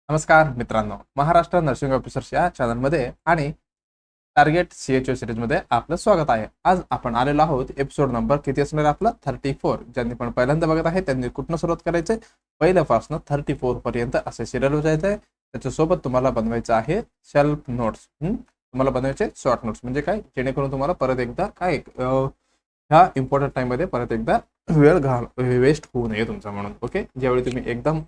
नमस्कार मित्रांनो, Maharashtra nursing officers या चॅनलमध्ये आणि टार्गेट CHO सिरीजमध्ये आपलं स्वागत आहे. आज आपण आलेलो आहोत एपिसोड नंबर किती असणार आपला 34. ज्यांनी पण पहिल्यांदा बघत आहे त्यांनी कुठनं सुरुवात करायचंय, पहिल्यापासून 34 पर्यंत असे सिरियल जायचं आहे. त्याच्यासोबत तुम्हाला बनवायचं आहे सेल्फ नोट्स. तुम्हाला बनवायचे शॉर्ट नोट्स म्हणजे काय, जेणेकरून तुम्हाला परत एकदा काय ह्या इम्पॉर्टंट टाइममध्ये परत एकदा वेळ वेस्ट होऊ नये तुमचा म्हणून. ओके, ज्यावेळी तुम्ही एकदम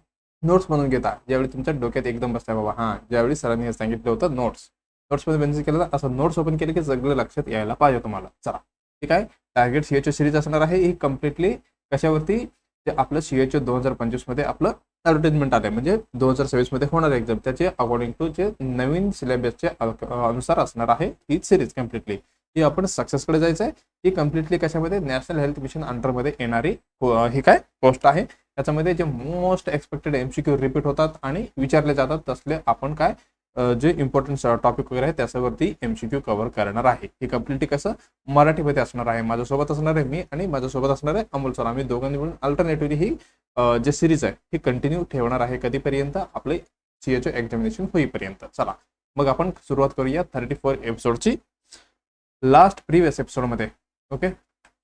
नोट्स बनवून घेता, ज्यावेळी तुमच्या डोक्यात एकदम बसताय बाबा हां, ज्यावेळी सरांनी हे सांगितलं होतं नोट्समध्ये मेन्शन केलं तर असं नोट्स ओपन केलं की सगळं लक्षात यायला पाहिजे तुम्हाला. चला ठीक आहे. टार्गेट CHO सिरीज असणार आहे ही कम्प्लिटली कशावरती, ते आपलं CHO 2025 मध्ये आपलं ॲडव्हर्टाइजमेंट आलं म्हणजे 2026 मध्ये होणार एक्झाम, त्याचे अकॉर्डिंग टू जे नवीन सिलेबसचे अनुसार असणार आहे ही सिरीज कम्प्लिटली. ही आपण सक्सेसकडे जायचं आहे. ही कम्प्लिटली कशामध्ये, नॅशनल हेल्थ मिशन अंडरमध्ये येणारी ही काय पोस्ट आहे. त्याच्यामध्ये जे मोस्ट एक्सपेक्टेड MCQ रिपीट होतात आणि विचारले जातात तसले आपण काय जे इम्पॉर्टंट टॉपिक वगैरे आहे त्याच्यावरती MCQ कव्हर करणार आहे. ही कम्प्लिटली कसं मराठीमध्ये असणार आहे. माझ्यासोबत असणार आहे मी आणि माझ्यासोबत असणार आहे अमोल सर. आम्ही दोघांनी मिळून अल्टरनेटिव्हली ही जे सिरीज आहे ही कंटिन्यू ठेवणार आहे कधीपर्यंत, आपले CHO एक्झामिनेशन होईपर्यंत. चला मग आपण सुरुवात करूया 34 एपिसोडची. लास्ट प्रिव्हियस एपिसोडमध्ये ओके,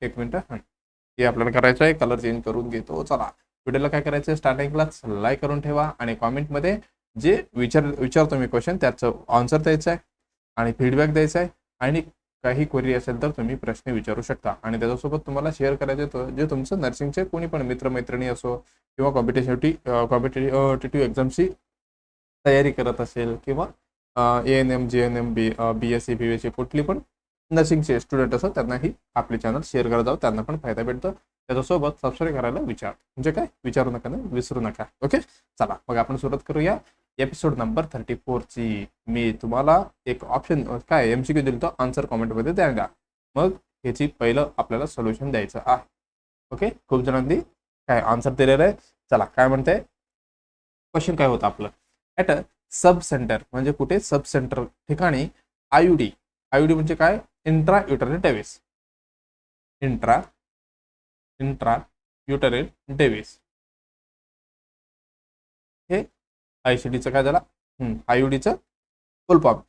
एक मिनिट, हे आपल्याला करायचं आहे. कलर चेंज करून घेतो. चला, व्हिडिओला काय करायचं, स्टार्टिंगलाच लाईक करून ठेवा आणि कॉमेंटमध्ये जे विचारतो मी क्वेश्चन त्याचं आन्सर द्यायचं आहे आणि फीडबॅक द्यायचा आहे. आणि काही क्वेरी असेल तर तुम्ही प्रश्न विचारू शकता आणि त्याच्यासोबत तुम्हाला शेअर करायचे जे तुमचं नर्सिंगचे कोणी पण मित्रमैत्रिणी असो किंवा कॉम्पिटेटिव्ह एक्झामची तयारी करत असेल किंवा ANM GNM BSc BSc कुठली पण नर्सिंगचे स्टुडंट असो त्यांनाही आपले चॅनल शेअर करत जाऊ, त्यांना पण फायदा भेटतो. त्याच्यासोबत सबस्क्राईब करायला म्हणजे काय विचारू नका ना, विसरू नका. ओके, चला मग आपण सुरुवात करूया एपिसोड नंबर 34 ची. मी तुम्हाला एक ऑप्शन काय MCQ दिलं तर आन्सर कॉमेंटमध्ये द्या. मग ह्याची पहिलं आपल्याला सोल्युशन द्यायचं आहे. ओके, खूप जणांनी काय आन्सर दिलेलं आहे. चला काय म्हणते क्वेश्चन, काय होतं आपलं, ॲट अ सब सेंटर म्हणजे कुठे, सब सेंटर ठिकाणी IUD म्हणजे काय, intra uterine device. Intra uterine device हे ICDचं काय झाला, IUDचं full form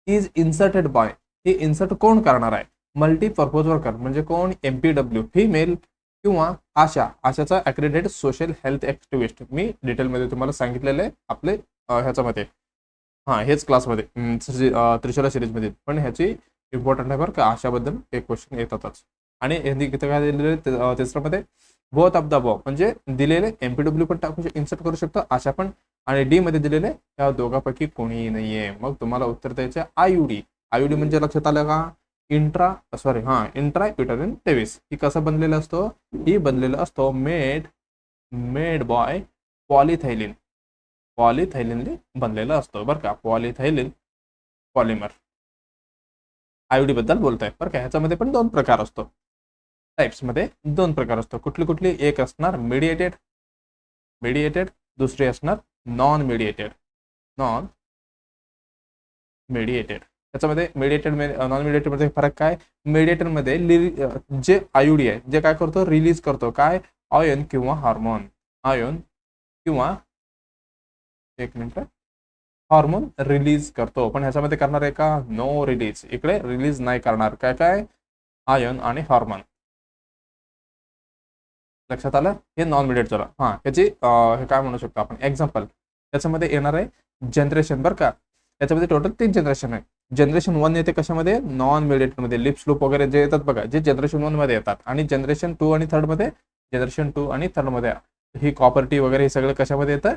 is inserted by. हे इन्सर्ट कोण करणार आहे, मल्टीपर्पज वर्कर म्हणजे कोण, MPW फिमेल किंवा आशाचा अक्रेडिटेड सोशल हेल्थ ॲक्टिव्हिस्ट. मी डिटेलमध्ये तुम्हाला सांगितलेलं आहे आपले ह्याच्यामध्ये, हेच क्लासमध्ये त्रिशूला सिरीजमध्ये, पण ह्याची इम्पॉर्टंट आहे बरं का, आशाबद्दल एक क्वेश्चन येतातच. आणि हिंदी किती काय दिलेले तिसऱ्यामध्ये, बोथ ऑफ द अबव म्हणजे दिलेले MPW पण टाकू इन्सर्ट करू शकतो, आशा पण, आणि D मध्ये दिलेले या दोघांपैकी कोणीही नाहीये. मग तुम्हाला उत्तर द्यायचं IUD म्हणजे लक्षात आलं का, इंट्रा युटरिन डेव्हिस. ही कसं बनलेलं असतो, ही बनलेलं असतो मेड बाय पॉलिथायलिन बनलेलं असतं बरं का, पॉलिथायलिन पॉलिमर. IUD बद्दल बोलताय बरं का. ह्याच्यामध्ये पण दोन प्रकार असतो, टाइप्समध्ये दोन प्रकार असतो. कुठली एक असणार मेडिएटेड, दुसरी असणार नॉन मेडिएटेड. त्याच्यामध्ये नॉन मेडिएटेड मध्ये फरक काय, मेडिएटर मध्ये जे IUD आहे जे काय करतो, रिलीज करतो काय, आयन किंवा हार्मोन, एक मिनिट, हार्मोन रिलीज करतो. पण ह्याच्यामध्ये करणार आहे का, नो रिलीज, इकडे रिलीज नाही करणार. काय आयन आणि हार्मोन. लक्षात आलं, हे नॉन मिडिएट झालं. ह्याची हे काय म्हणू शकतो आपण एक्झाम्पल, त्याच्यामध्ये येणार आहे जनरेशन बरं का. याच्यामध्ये टोटल 3 जनरेशन आहे. जनरेशन 1 येते कशामध्ये, नॉन मिडिएट मध्ये, लिप स्लोप वगैरे जे येतात बघा, जे जनरेशन 1 मध्ये येतात. आणि जनरेशन 2 आणि 3 मध्ये ही कॉपर्टी वगैरे हे सगळं कशामध्ये येतं,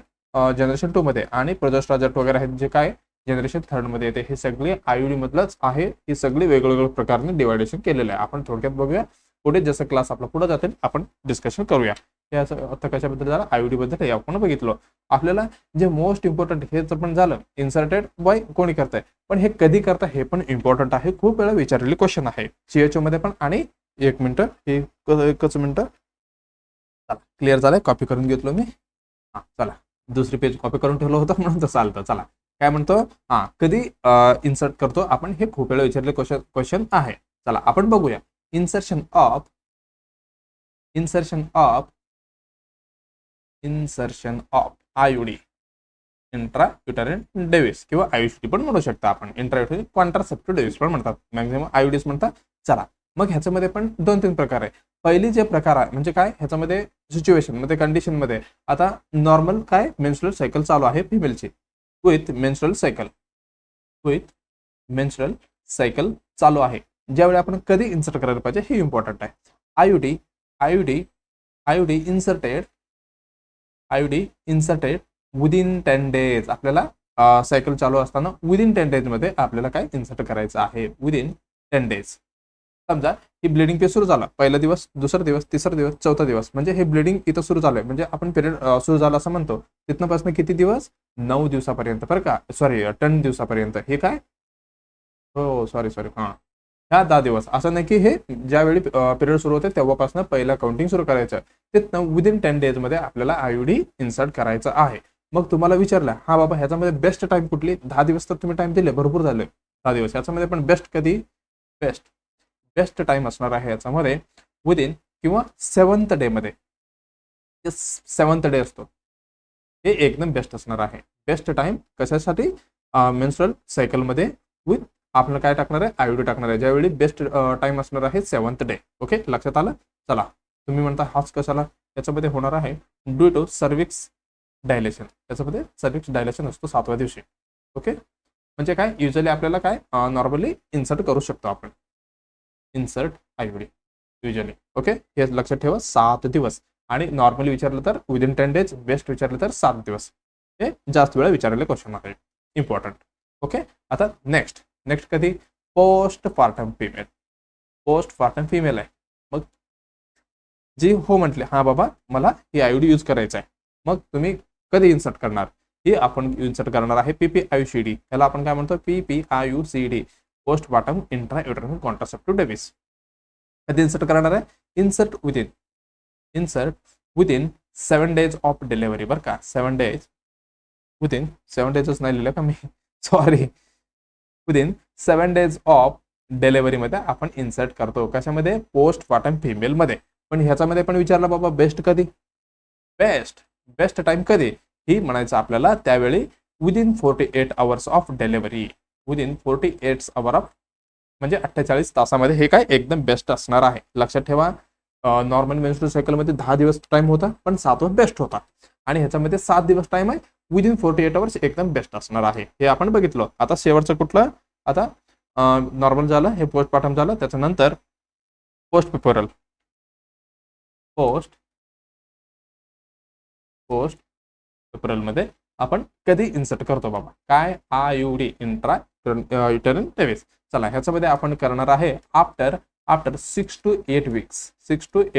जनरेशन 2 मध्ये. आणि प्रोजेस्ट्राजट वगैरे आहेत जे काय जनरेशन 3 मध्ये येते. हे सगळे IUD मधलंच आहे. ही सगळी वेगवेगळ्या प्रकारने डिवायडेशन केलेलं आहे. आपण थोडक्यात बघूया, पुढे जसं क्लास आपला पुढे जातील आपण डिस्कशन करूया. हे असं आता कशाबद्दल झालं, IUD बद्दल हे आपण बघितलं. आपल्याला जे मोस्ट इम्पॉर्टंट हे तर पण झालं, इन्सर्टेड बाय कोणी करताय, पण हे कधी करताय हे पण इम्पॉर्टंट आहे. खूप वेळा विचारलेले क्वेश्चन आहे CHO मध्ये पण. आणि एक मिनिट, हे एकच मिनिट, चला क्लिअर झालंय, कॉपी करून घेतलो मी. चला, दुसरी पेज कॉपी करून ठेवलं होतं म्हणून तर चालतं. चला काय म्हणतो, कधी इन्सर्ट करतो आपण, हे खूप वेळा विचारले क्वेश्चन आहे. चला आपण बघूया. insertion of IUD इंट्रायुटरिन डेव्हिस किंवा आयुषी पण म्हणू शकता आपण. इंट्रायुटरिन कॉन्ट्रासेप्टिव्ह डेव्हिस पण म्हणतात, मॅक्झिमम आयुडीस म्हणतात. चला, मग ह्याच्यामध्ये पण 2-3 प्रकार आहे. पहिली जे प्रकार आहे म्हणजे काय, ह्याच्यामध्ये सिच्युएशन मध्ये, कंडिशन मध्ये, आता नॉर्मल काय मेन्स्ट्रुअल सायकल चालू आहे फिमेलची, विथ मेन्स्ट्रुअल सायकल चालू आहे, ज्यावेळी आपण कधी इन्सर्ट करायला पाहिजे हे इम्पॉर्टंट आहे. आयुडी इन्सर्टेड विदिन 10 डेज. आपल्याला सायकल चालू असताना विदिन 10 डेज मध्ये आपल्याला काय इन्सर्ट करायचं आहे, विदिन 10 डेज. समजा ही ब्लिडिंग पे सुरू झाला, पहिला दिवस, दुसरा दिवस, तिसरा दिवस, चौथा दिवस, म्हणजे हे ब्लिडिंग इथं सुरू झालंय, म्हणजे आपण पिरियड सुरू झाला असं म्हणतो. तिथनं पासून किती दिवस, 9 दिवसापर्यंत, बरं का, सॉरी 10 दिवसापर्यंत. हे काय, हो सॉरी हा, ह्या 10 दिवस. असं नाही की हे ज्यावेळी पिरियड सुरू होते तेव्हापासून पहिला काउंटिंग सुरू करायचं, तिथनं विदिन 10 डेज मध्ये आपल्याला आयुडी इन्सर्ट करायचं आहे. मग तुम्हाला विचारलं, हा बाबा ह्याच्यामध्ये बेस्ट टाइम कुठली, 10 दिवस तर तुम्ही टाइम दिले, भरपूर झाले 10 दिवस, याच्यामध्ये पण बेस्ट कधी, बेस्ट टाइम असणार आहे याच्यामध्ये विदिन किंवा 7th डे मध्ये. 7th डे असतो, हे एकदम बेस्ट असणार आहे. बेस्ट टाइम कशासाठी, मेन्स्ट्रुअल सायकल मध्ये विथ आपण काय टाकणार आहे, आयुडी टाकणार आहे, ज्यावेळी बेस्ट टाइम असणार आहे 7th डे. ओके, लक्षात आलं. चला, तुम्ही म्हणता हाच कशाला, याच्यामध्ये होणार आहे ड्यू टू सर्विक्स डायलेशन. याच्यामध्ये सर्विक्स डायलेशन असतो 7व्या दिवशी. ओके, म्हणजे काय, युजली आपल्याला काय नॉर्मली इन्सर्ट करू शकतो आपण, इन्सर्ट आयुडी युजली. ओके, हे लक्षात ठेवा, 7 दिवस. आणि नॉर्मली विचारलं तर विदिन 10 डेज, बेस्ट विचारलं तर 7 दिवस. हे जास्त वेळा विचारलेले क्वेश्चन आहे, इम्पॉर्टंट. ओके, आता नेक्स्ट कधी, पोस्ट पार्टम फिमेल आहे. मग जी हो म्हटले, हा बाबा मला ही आयुडी यूज करायचं आहे, मग तुम्ही कधी इन्सर्ट करणार, ही आपण इन्सर्ट करणार आहे PPIUCD. याला आपण काय म्हणतो, PPIUCD, post partum intrauterine contraceptive device. कधी इन्सर्ट करणार आहे, insert within 7 days of delivery. बरं का, 7 डेज, विदिन 7 डेजच नाही लिहिलं का मी, sorry, within 7 days of delivery मध्ये आपण इन्सर्ट करतो. कशामध्ये, पोस्ट पार्टम फिमेल मध्ये. पण ह्याच्यामध्ये पण विचारलं बाबा बेस्ट कधी, बेस्ट टाइम कधी, ही म्हणायचं आपल्याला त्यावेळी within 48 hours of delivery. Within 48 hours of म्हणजे 48 तासामध्ये हे काय एकदम बेस्ट असणार आहे. लक्षात ठेवा, नॉर्मल मेन्स्ट्रुअल सायकल मध्ये 10 दिवस टाइम होता, पण 7वा बेस्ट होता, आणि ह्याच्यामध्ये 7 दिवस टाइम आहे, विदिन 48 hours एकदम बेस्ट असणार आहे. हे आपण बघितलं. आता शेवटचं कुठलं, आता नॉर्मल झालं, हे पोस्ट पार्टम झालं, त्याच्यानंतर पोस्ट पेपरल मध्ये आपण कधी इन्सर्ट करतो बाबा, काय, आयुडी इंट्रायुटरिन डेव्हिस. चला, ह्याच्यामध्ये आपण करणार आहे after 6 to 8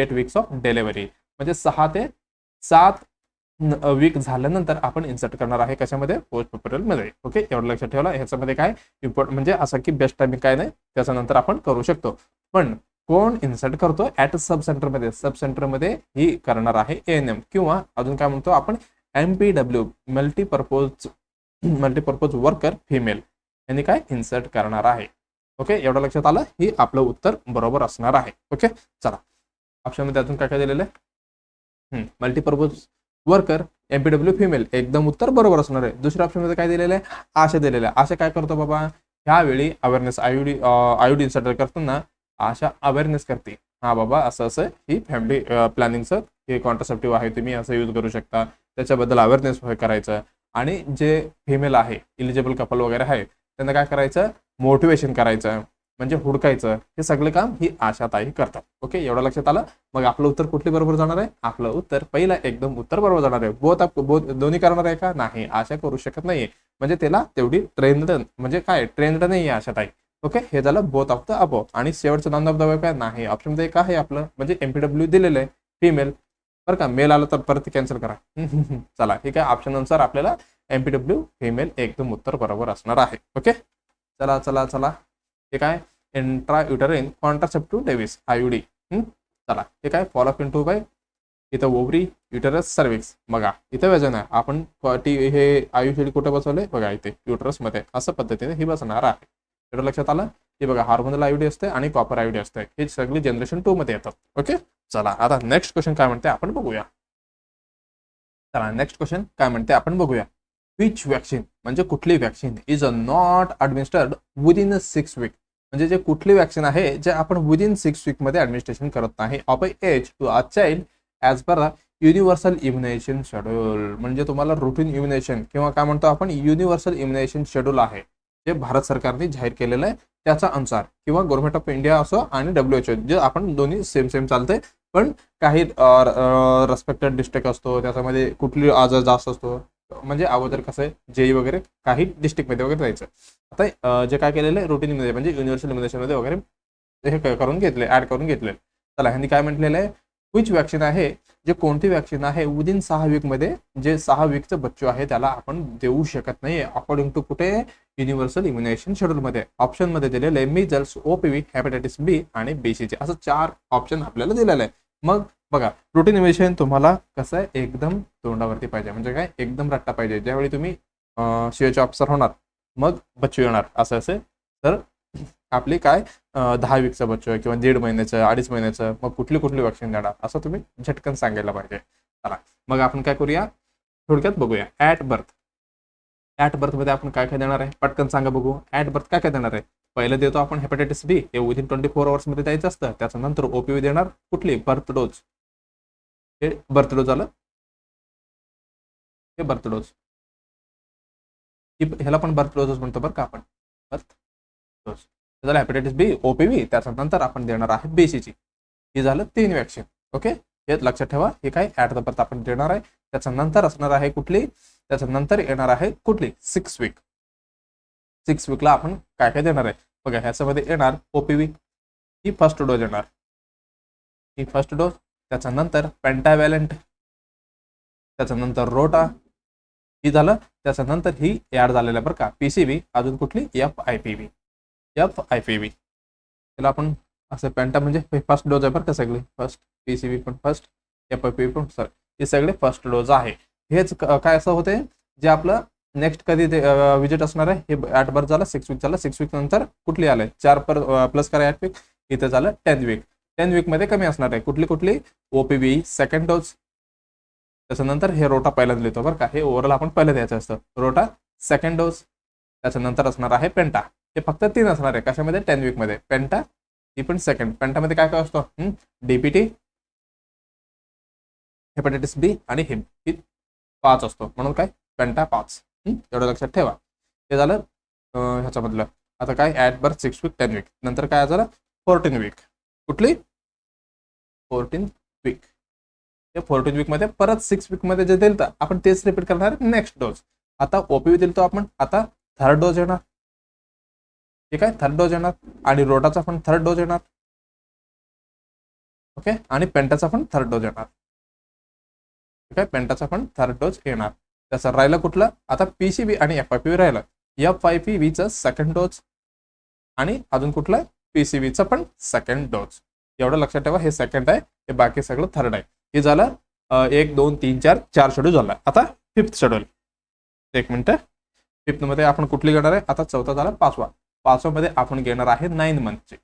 weeks of delivery, म्हणजे 6 ते 7 वीक झाल्यानंतर आपण इन्सर्ट करणार आहे, कशामध्ये, पोस्ट पेपरल मध्ये. ओके, एवढं लक्षात ठेवलं. ह्याच्यामध्ये काय इम्पॉर्टंट म्हणजे असं की बेस्ट टाइमिंग काय नाही, त्याच्यानंतर आपण करू शकतो. पण कोण इन्सर्ट करतो, ऍट सब सेंटर मध्ये ही करणार आहे ANM, किंवा अजून काय म्हणतो आपण, MPW, मल्टीपर्पज वर्कर फिमेल, यांनी काय इन्सर्ट करणार आहे. ओके, एवढं लक्षात आलं, ही आपलं उत्तर बरोबर असणार आहे. ओके, चला, ऑप्शन मध्ये अजून काय काय दिलेलं आहे, मल्टीपर्पज वर्कर, MPW फिमेल, एकदम उत्तर बरोबर असणार आहे. दुसऱ्या ऑप्शन मध्ये काय दिलेलं आहे, आशा दिलेलं आहे. आशा काय करतो बाबा, ह्यावेळी अवेअरनेस, आयुडी इन्सर्ट करताना आशा अवेअरनेस करते, हा बाबा असं ही फॅमिली प्लॅनिंगचं हे कॉन्ट्रासेप्टिव्ह आहे, तुम्ही असं यूज करू शकता, त्याच्याबद्दल अवेअरनेस करायचं. आणि जे फिमेल आहे, इलिजिबल कपल वगैरे आहे, त्यांना काय करायचं, मोटिवेशन करायचं, म्हणजे हुडकायचं, हे सगळे काम ही आशाताई करतात. ओके, एवढं लक्षात आलं. मग आपलं उत्तर कुठली बरोबर जाणार आहे, आपलं उत्तर पहिला एकदम उत्तर बरोबर जाणार आहे. बोथ दोन्ही करणार आहे का, नाही, आशा करू शकत नाहीये, म्हणजे त्याला तेवढी ट्रेंड, म्हणजे काय ट्रेंड नाही आहे आशाताई. ओके, हे झालं बोथ ऑफ द अबो. आणि शेवटचं नॉन ऑफ द काय नाही, ऑप्शन मध्ये काय आहे आपलं, म्हणजे MPW दिलेलं आहे फिमेल, बरं का, मेल आलं तर परत कॅन्सल करा. चला, ठीक आहे, ऑप्शन अनुसार आपल्याला MPW फिमेल एकदम उत्तर बरोबर असणार आहे. ओके, चला, हे काय, इंट्रायुटरिन कॉन्ट्रासेप्टिव्ह डेव्हिस, आयुडी. चला, हे काय, फॉल ऑफ इंटू काय, इथं ओव्हरी, युटरस, सर्विक्स. बघा इथं वजन आहे, आपण हे आयुष्य कुठे बसवले बघा, इथे युटरस मध्ये, असं पद्धतीने ही बसणार आहे. एवढं लक्षात आलं. हे बघा, हार्मोनल आयुडी असते आणि कॉपर आयुडी असते, हे सगळी जनरेशन 2 मध्ये येतात. ओके, चला, आता नेक्स्ट क्वेश्चन काय म्हणते आपण बघूया. विच वॅक्सिन म्हणजे कुठली vaccine is not administered within 6 week, म्हणजे जे कुठली वॅक्सिन आहे जे आपण विदिन 6 वीक मध्ये ॲडमिनिस्ट्रेशन करत नाही of age to a child as per universal immunisation schedule. म्हणजे तुम्हाला रुटीन इम्युनेशन किंवा काय म्हणतो आपण युनिव्हर्सल इम्युनेशन शेड्यूल आहे जे भारत सरकारने जाहीर केलेलं आहे त्याचा अनुसार, किंवा गव्हर्नमेंट ऑफ इंडिया असो आणि WHO जे आपण दोन्ही सेम चालते, पण काही रेस्पेक्टेड डिस्ट्रिक्ट असतो त्याच्यामध्ये कुठली आजार जास्त असतो. म्हणजे अगोदर कसं आहे जेई वगैरे काही डिस्ट्रिक्टमध्ये वगैरे जायचं. आता जे काय केलेलं आहे रुटीनमध्ये म्हणजे युनिव्हर्सल इम्युनेशनमध्ये वगैरे हे करून घेतले, ऍड करून घेतले. चला ह्यांनी काय म्हटलेलं आहे, विच वॅक्सिन आहे, जे कोणती वॅक्सिन आहे विदिन 6 वीकमध्ये, जे 6 वीकचं बच्चू आहे त्याला आपण देऊ शकत नाही अकॉर्डिंग टू कुठे युनिव्हर्सल इम्युनेशन शेड्यूलमध्ये. ऑप्शनमध्ये दिलेलं आहे मिजल्स, ओपीव्ही, हेपॅटायटिस बी आणि बीसीजी, असं 4 ऑप्शन आपल्याला दिलेलं आहे. मग बघा रुटीन इम्युनेशन तुम्हाला कसं आहे एकदम तोंडावरती पाहिजे, म्हणजे काय एकदम रट्टा पाहिजे. ज्यावेळी तुम्ही सीएच ऑफिसर होणार मग बच्चू येणार असं असेल तर आपली काय 10 वीकचा बच्चू आहे किंवा 1.5 महिन्याचं 2.5 महिन्याचं, मग कुठली वॅक्सिन देणार असं तुम्ही झटकन सांगायला पाहिजे. चला मग आपण काय करूया थोडक्यात बघूया. ॲट बर्थमध्ये आपण काय देणार आहे पटकन सांगा बघू. ॲट बर्थ काय देणार आहे, पहिलं देतो आपण हेपॅटायटिस बी, हे विदिन 24 आवर्समध्ये द्यायचं असतं. त्याच्यानंतर ओपीव्ही देणार कुठली बर्थ डोज, हे बर्थ डोज आलं, हे बर्थ डोज, ह्याला पण बर्थ डोजच म्हणतो बरं का आपण, बर्थ डोज झालं हेपॅटायटिस बी, ओपीव्ही, त्याच्यानंतर आपण देणार आहे बीसीजी. हे झालं 3 वॅक्सिन. ओके हे लक्षात ठेवा, हे काय ॲट द बर्थ आपण देणार आहे. त्याच्यानंतर असणार आहे कुठली, त्याच्यानंतर येणार आहे कुठली 6 वीक. 6 वीकला आपण काय देणार आहे बघा. ह्याच्यामध्ये येणार ओपीव्ही, ही फर्स्ट डोज येणार, ही फर्स्ट डोज. त्याच्यानंतर पेंटावॅलंट, त्याच्यानंतर रोटा, ही झालं. त्याच्यानंतर ही ऍड झालेलं बरं का पीसीव्ही, अजून कुठली FIPV. त्याला आपण असं पेंटा म्हणजे फर्स्ट डोज आहे बरं का, सगळे फर्स्ट, पीसीव्ही पण फर्स्ट, FIPV पण सर, हे सगळे फर्स्ट डोज आहे. हेच काय असं होते जे आपलं नेक्स्ट कधी विजिट असणार आहे, हे ॲट बर्थ झालं 6 वीक झालं. 6 वीक नंतर कुठली आलंय 4 प्लस करा 8 वीक, इथं झालं 10 वीक. 10 वीक मध्ये कमी असणार आहे कुठली ओपीव्ही सेकंड डोज. त्याच्यानंतर हे रोटा पहिल्यांदा देतो बरं का, हे ओव्हरऑल आपण पहिलं द्यायचं असतं. रोटा सेकंड डोज. त्याच्यानंतर असणार आहे पेंटा, हे फक्त 3 असणार आहे कशामध्ये 10 वीक मध्ये. पेंटा ही पण सेकंड. पेंटामध्ये काय काय असतो डीपीटी, हेपॅटायटिस बी आणि हिम, ही 5 असतो म्हणून काय पेंटा 5. एवढं लक्षात ठेवा. हे झालं ह्याच्यामधलं. आता काय ॲट बर्थ 6 वीक 10 वीक, नंतर काय झालं 14 वीक. कुठली 14 वीक. हे 14 वीक मध्ये परत 6 वीक मध्ये जे दिलं आपण तेच रिपीट करणार नेक्स्ट डोज. आता ओपीव्ही दिलतो आपण, आता थर्ड डोज येणार. ठीक आहे थर्ड डोज येणार, आणि रोटाचा पण थर्ड डोज येणार. ओके आणि पेंटाचा पण थर्ड डोज येणार. ठीक आहे पेंटाचा पण थर्ड डोज येणार. त्याचं राहिलं कुठलं आता पीसीबी आणि FIPV राहिलं. FIPVचं सेकंड डोज आणि अजून कुठलं पीसीबीचं पण सेकंड डोज. एवढं लक्षात ठेवा, हे सेकंड आहे, हे बाकी सगळं थर्ड आहे. हे झालं 1 2 3 4 शेड्यूल झाला. आता 5th शेड्यूल, 1 मिनिट. 5th मध्ये आपण कुठली घेणार आहे, आता 4था झाला 5वा. 5व्या मध्ये आपण घेणार आहे 9 मंथचे.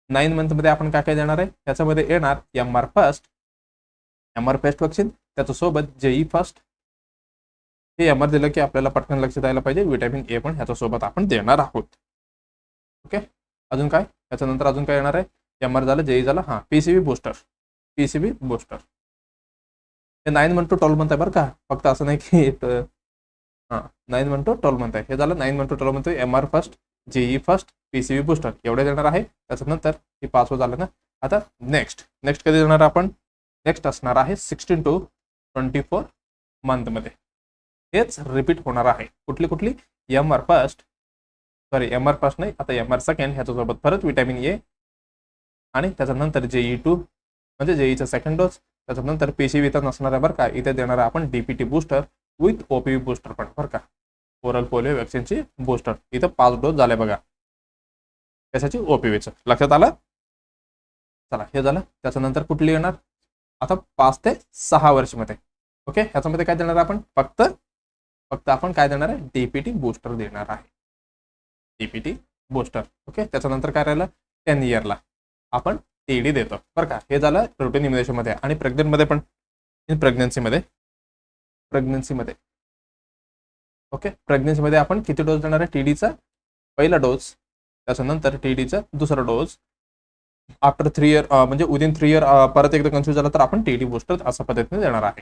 9 मंथ मध्ये आपण काय देणार आहे, त्याच्यामध्ये येणार MR फर्स्ट वॅक्सिन, त्याच्यासोबत JE फर्स्ट. हे MR दिलं की आपल्याला पटकन लक्षात यायला पाहिजे, विटॅमिन A पण ह्याच्यासोबत आपण देणार आहोत. ओके अजून काय, त्याच्यानंतर अजून काय येणार आहे, MR झालं, JE झालं, हां पीसीबी बूस्टर. हे 9 मंथ टू 12 मंथ आहे बरं का, फक्त असं नाही की हां 9 मंथ टू 12 मंथ आहे. हे झालं 9 month to 12 month, MR first, JE first, PCB booster एवढे देणार आहे. त्याच्यानंतर हे 5वं झालं ना. आता नेक्स्ट कधी देणार आपण, नेक्स्ट असणार आहे 16 to 24 मंथ मध्ये. हेच रिपीट होणार आहे. कुठली MR फर्स्ट नाही, आता MR सेकंड, ह्याच्यासोबत परत विटॅमिन A, आणि त्याच्यानंतर JE2 म्हणजे JEचा सेकंड डोज. त्याच्यानंतर पीसीबी तर नसणार आहे बरं का, इथे देणार आहे आपण DPT booster with OPV booster पण बरं का, ओरल पोलिओ वॅक्सिनची बूस्टर. इथं 5 डोस झाले बघा, कशाची OPVचं. लक्षात आलं. चला हे झालं. त्याच्यानंतर कुठली येणार आता 5 ते 6 वर्षामध्ये. ओके ह्याच्यामध्ये काय देणार आपण, फक्त आपण काय देणार आहे, DPT बूस्टर देणार आहे, DPT बूस्टर. ओके त्याच्यानंतर काय राहिलं, 10 इयरला आपण TD देतो बरं का. हे झालं रुटीन इम्युनेशन मध्ये. आणि प्रेग्नंट मध्ये पण, प्रेग्नन्सी मध्ये ओके, प्रेग्नन्सीमध्ये आपण किती डोस देणार आहे? टीडीचा पहिला डोस, त्याच्यानंतर टीडीचा दुसरा डोस, आफ्टर 3 इयर म्हणजे विदिन 3 इयर परत एकदा कन्फ्युज झाला तर आपण टीडी बूस्टर अशा पद्धतीने देणार आहे.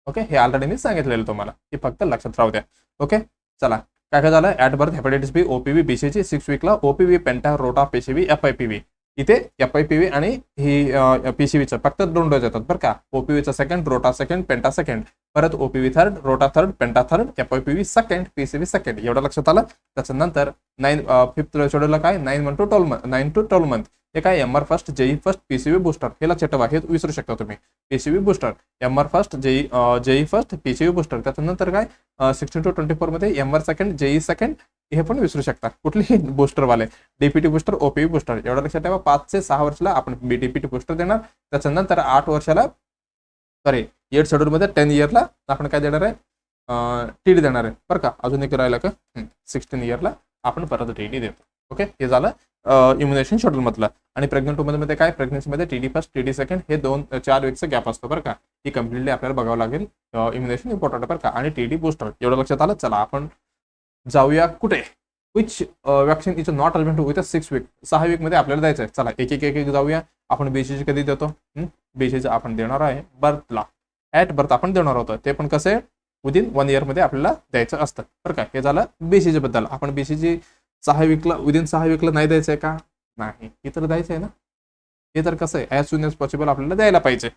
ओके, हे ऑलरेडी मी सांगितलेलं तुम्हाला, हे फक्त लक्षात राहू द्या. ओके, चला काय काय झालं? At birth hepatitis B, OPV, BCG 6 वीकला, ओपीव्ही, पेंटा, रोटा, पीसीव्ही, एफआयपीव्ही. इथे एफआयपीव्ही आणि ही पीसीव्हीचं फक्त 2 डोस येतात बरं का. ओपीव्हीचा सेकंड, रोटा सेकंड, पेंटा सेकंड, परत ओपीव्ही थर्ड, रोटा थर्ड, पेंटा थर्ड, एफआयपीव्ही सेकंड, पीसीव्ही सेकंड. एवढं लक्षात आलं. त्याच्यानंतर 5th शेड्यूलला काय 9 to 12 मंथ हे काय? MR first, JE first, PCV booster. हे लक्षात ठेवा, हे विसरू शकता तुम्ही. PCV booster, MR first, JE first, PCV booster. त्याच्यानंतर काय 16 to 24 मध्ये एमआर सेकंड, जेई सेकंड. हे पण विसरू शकता, कुठलेही बूस्टरवाले. DPT booster, OPV booster. एवढं लक्षात ठेवा. 5 ते 6 वर्षाला आपण डीपीटी बूस्टर देणार. त्याच्यानंतर 8 वर्षाला 8 शेड्यूलमध्ये 10 इयरला आपण काय देणार आहे? टीडी देणार आहे बरं का. अजून एक राहिला का? 16 इयरला आपण परत टीडी देतो. ओके, हे झालं इम्युनेशन शेड्यूल मधलं. आणि प्रेग्नंट वुमनमध्ये काय? प्रेग्नन्सीमध्ये टीडी फर्स्ट, टीडी सेकंड हे 4 वीकचा गॅप असतो बरं का. ही कम्प्लिटली आपल्याला बघावं लागेल. इम्युनेशन इम्पॉर्टंट आहे बरं का. आणि टीडी बूस्टर एवढं लक्षात आलं. चला आपण जाऊया कुठे? Which vaccine is not relevant with 6 week. 6 week मध्ये आपल्याला द्यायचं आहे. चला एक एक जाऊया. आपण बीसीजी कधी देतो? बीसीजी आपण देणार आहे बर्थला, ऍट बर्थ आपण देणार होतो. ते पण कसं आहे? विदिन 1 इयर मध्ये आपल्याला द्यायचं असतं बरं का. हे झालं बीसीजी बद्दल. आपण बीसीजी 6 वीकला, विदिन 6 वीकला नाही द्यायचं आहे का? नाही, हे तर द्यायचं आहे ना. हे तर कसं आहे? ॲज सून एज पॉसिबल आपल्याला द्यायला पाहिजे.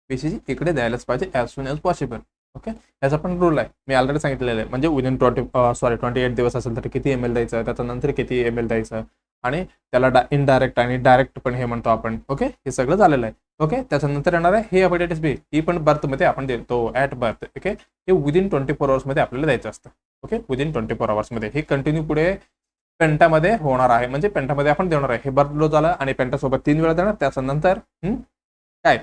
बीसीजी इकडे द्यायलाच पाहिजे as soon as possible. Okay, याचा पण रूल आहे, मी ऑलरेडी सांगितलेलं आहे. म्हणजे विदिन 28 दिवस असेल तर किती एम एल द्यायचं, त्याच्यानंतर किती एम एल द्यायचं, आणि त्याला इनडायरेक्ट आणि डायरेक्ट पण हे म्हणतो आपण. ओके, हे सगळं झालेलं आहे. ओके, त्याच्यानंतर येणार आहे हे हेपॅटायटिस बी. ही पण बर्थमध्ये आपण देतो ॲट बर्थ. ओके, हे विदिन 24 आवर्समध्ये आपल्याला द्यायचं असतं. Okay, within 24 आवर्समध्ये. हे कंटिन्यू पुढे पेंटामध्ये होणार आहे. म्हणजे पेंटामध्ये आपण देणार आहे. हे बर्थ डोज झालं आणि पेंटासोबत 3 वेळा देणार. त्याच्यानंतर काय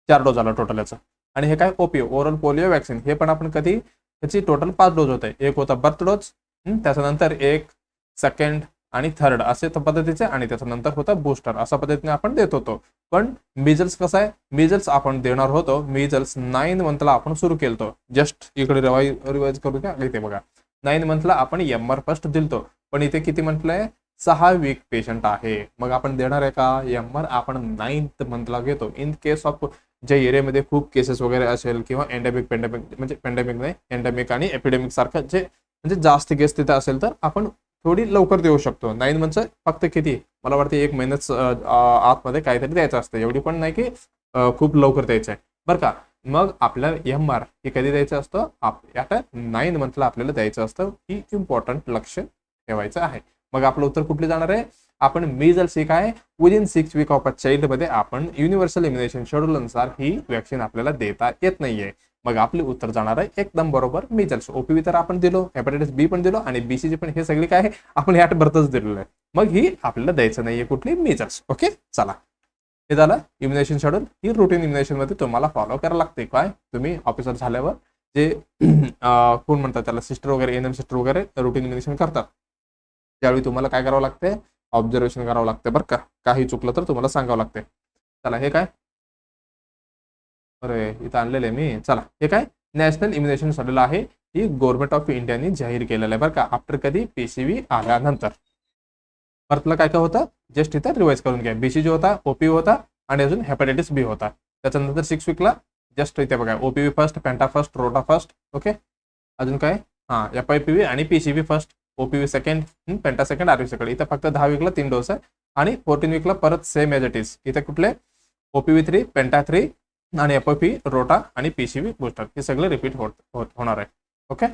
4 डोज झाला टोटल याचा. आणि हे काय? OPO, oral polio vaccine. हे पण आपण कधी, ह्याची टोटल 5 डोज होते. एक होता बर्थ डोज, त्याच्यानंतर एक सेकंड आणि थर्ड असे पद्धतीचे, आणि त्याच्यानंतर होता बूस्टर. अशा पद्धतीने आपण देत होतो. पण मिजल्स कसं आहे? मिजल्स आपण देणार होतो. मिजल्स 9 मंथला आपण सुरू केलतो. जस्ट इकडे रिवाइज करू द्या. इथे बघा 9 मंथला आपण एमआर फर्स्ट दिलतो. पण इथे किती म्हटलंय? 6 वीक पेशंट आहे. मग आपण देणार आहे का एमआर? आपण 9th मंथला घेतो. इन केस ऑफ ज्या एरियामध्ये खूप केसेस वगैरे असेल, किंवा एंडेमिक म्हणजे पेंडेमिक नाही, एंडेमिक आणि एपिडेमिक सारखं जे म्हणजे जास्त केस तिथे असेल तर आपण थोडी लवकर देऊ शकतो. 9 मंथचं फक्त किती? मला वाटतं 1 महिन्याच आतमध्ये काहीतरी द्यायचं असतं. एवढी पण नाही की खूप लवकर द्यायचं आहे बरं का. मग आपल्याला एमआर हे कधी द्यायचं असतं? आता 9 मंथला आपल्याला द्यायचं असतं. ही इम्पॉर्टंट लक्ष ठेवायचं आहे. मग आपलं उत्तर कुठले जाणार आहे? आपण मिजल्स ही काय within 6 week of a child मध्ये आपण युनिव्हर्सल इम्युनेशन शेड्यूल अनुसार ही वॅक्सिन आपल्याला देता येत नाहीये. मग आपले उत्तर जाणार आहे एकदम बरोबर मिजल्स. ओपीव्ही तर आपण दिलो, हेपॅटायटिस बी पण दिलो, आणि बीसीजी पण. हे सगळे काय आहे? आपण ह्यात बर्थच दिलेलं आहे. मग ही आपल्याला द्यायचं नाहीये कुठली? मिजल्स. ओके, चला हे झालं इम्युनेशन शेड्यूल. ही रुटीन इम्युनेशन मध्ये तुम्हाला फॉलो करायला लागते. काय तुम्ही ऑफिसर झाल्यावर जे कोण म्हणतात त्याला, सिस्टर वगैरे, एनएम सिस्टर वगैरे रुटीन इम्युनेशन करतात, त्यावेळी तुम्हाला काय करावं लागते? ऑब्झर्वेशन करावं लागते बरं का. काही चुकलं तर तुम्हाला सांगावं लागते. चला हे काय? अरे इथं आणलेलं आहे मी. चला हे काय? नॅशनल इम्युनेशन शेड्यूल आहे. ही गव्हर्नमेंट ऑफ इंडियाने जाहीर केलेलं आहे बरं का. आफ्टर कधी? पीसीव्ही आल्यानंतर. बर्थला काय काय होतं? जस्ट इथं रिवाइज करून घ्या. बीसीजी होता, ओपीव्ही होता, आणि अजून हेपॅटायटिस बी होता. त्याच्यानंतर 6 वीकला जस्ट इथे बघा ओपीव्ही फर्स्ट, पेंटा फर्स्ट, रोटा फर्स्ट. ओके, अजून काय? एफआयपीव्ही आणि पीसीव्ही फर्स्ट, ओपीव्ही सेकंड, पेंटा सेकंड, आरव्ही सेकंड. इथं फक्त 10 वीकला 3 डोस आहे. आणि 14 वीकला परत सेम एज इट इज. इथे कुठले? ओपीव्ही 3, पेंटा 3, आणि एफओपी, रोटा आणि पीसीव्ही बूस्टर. हे सगळे रिपीट होणार आहे. ओके,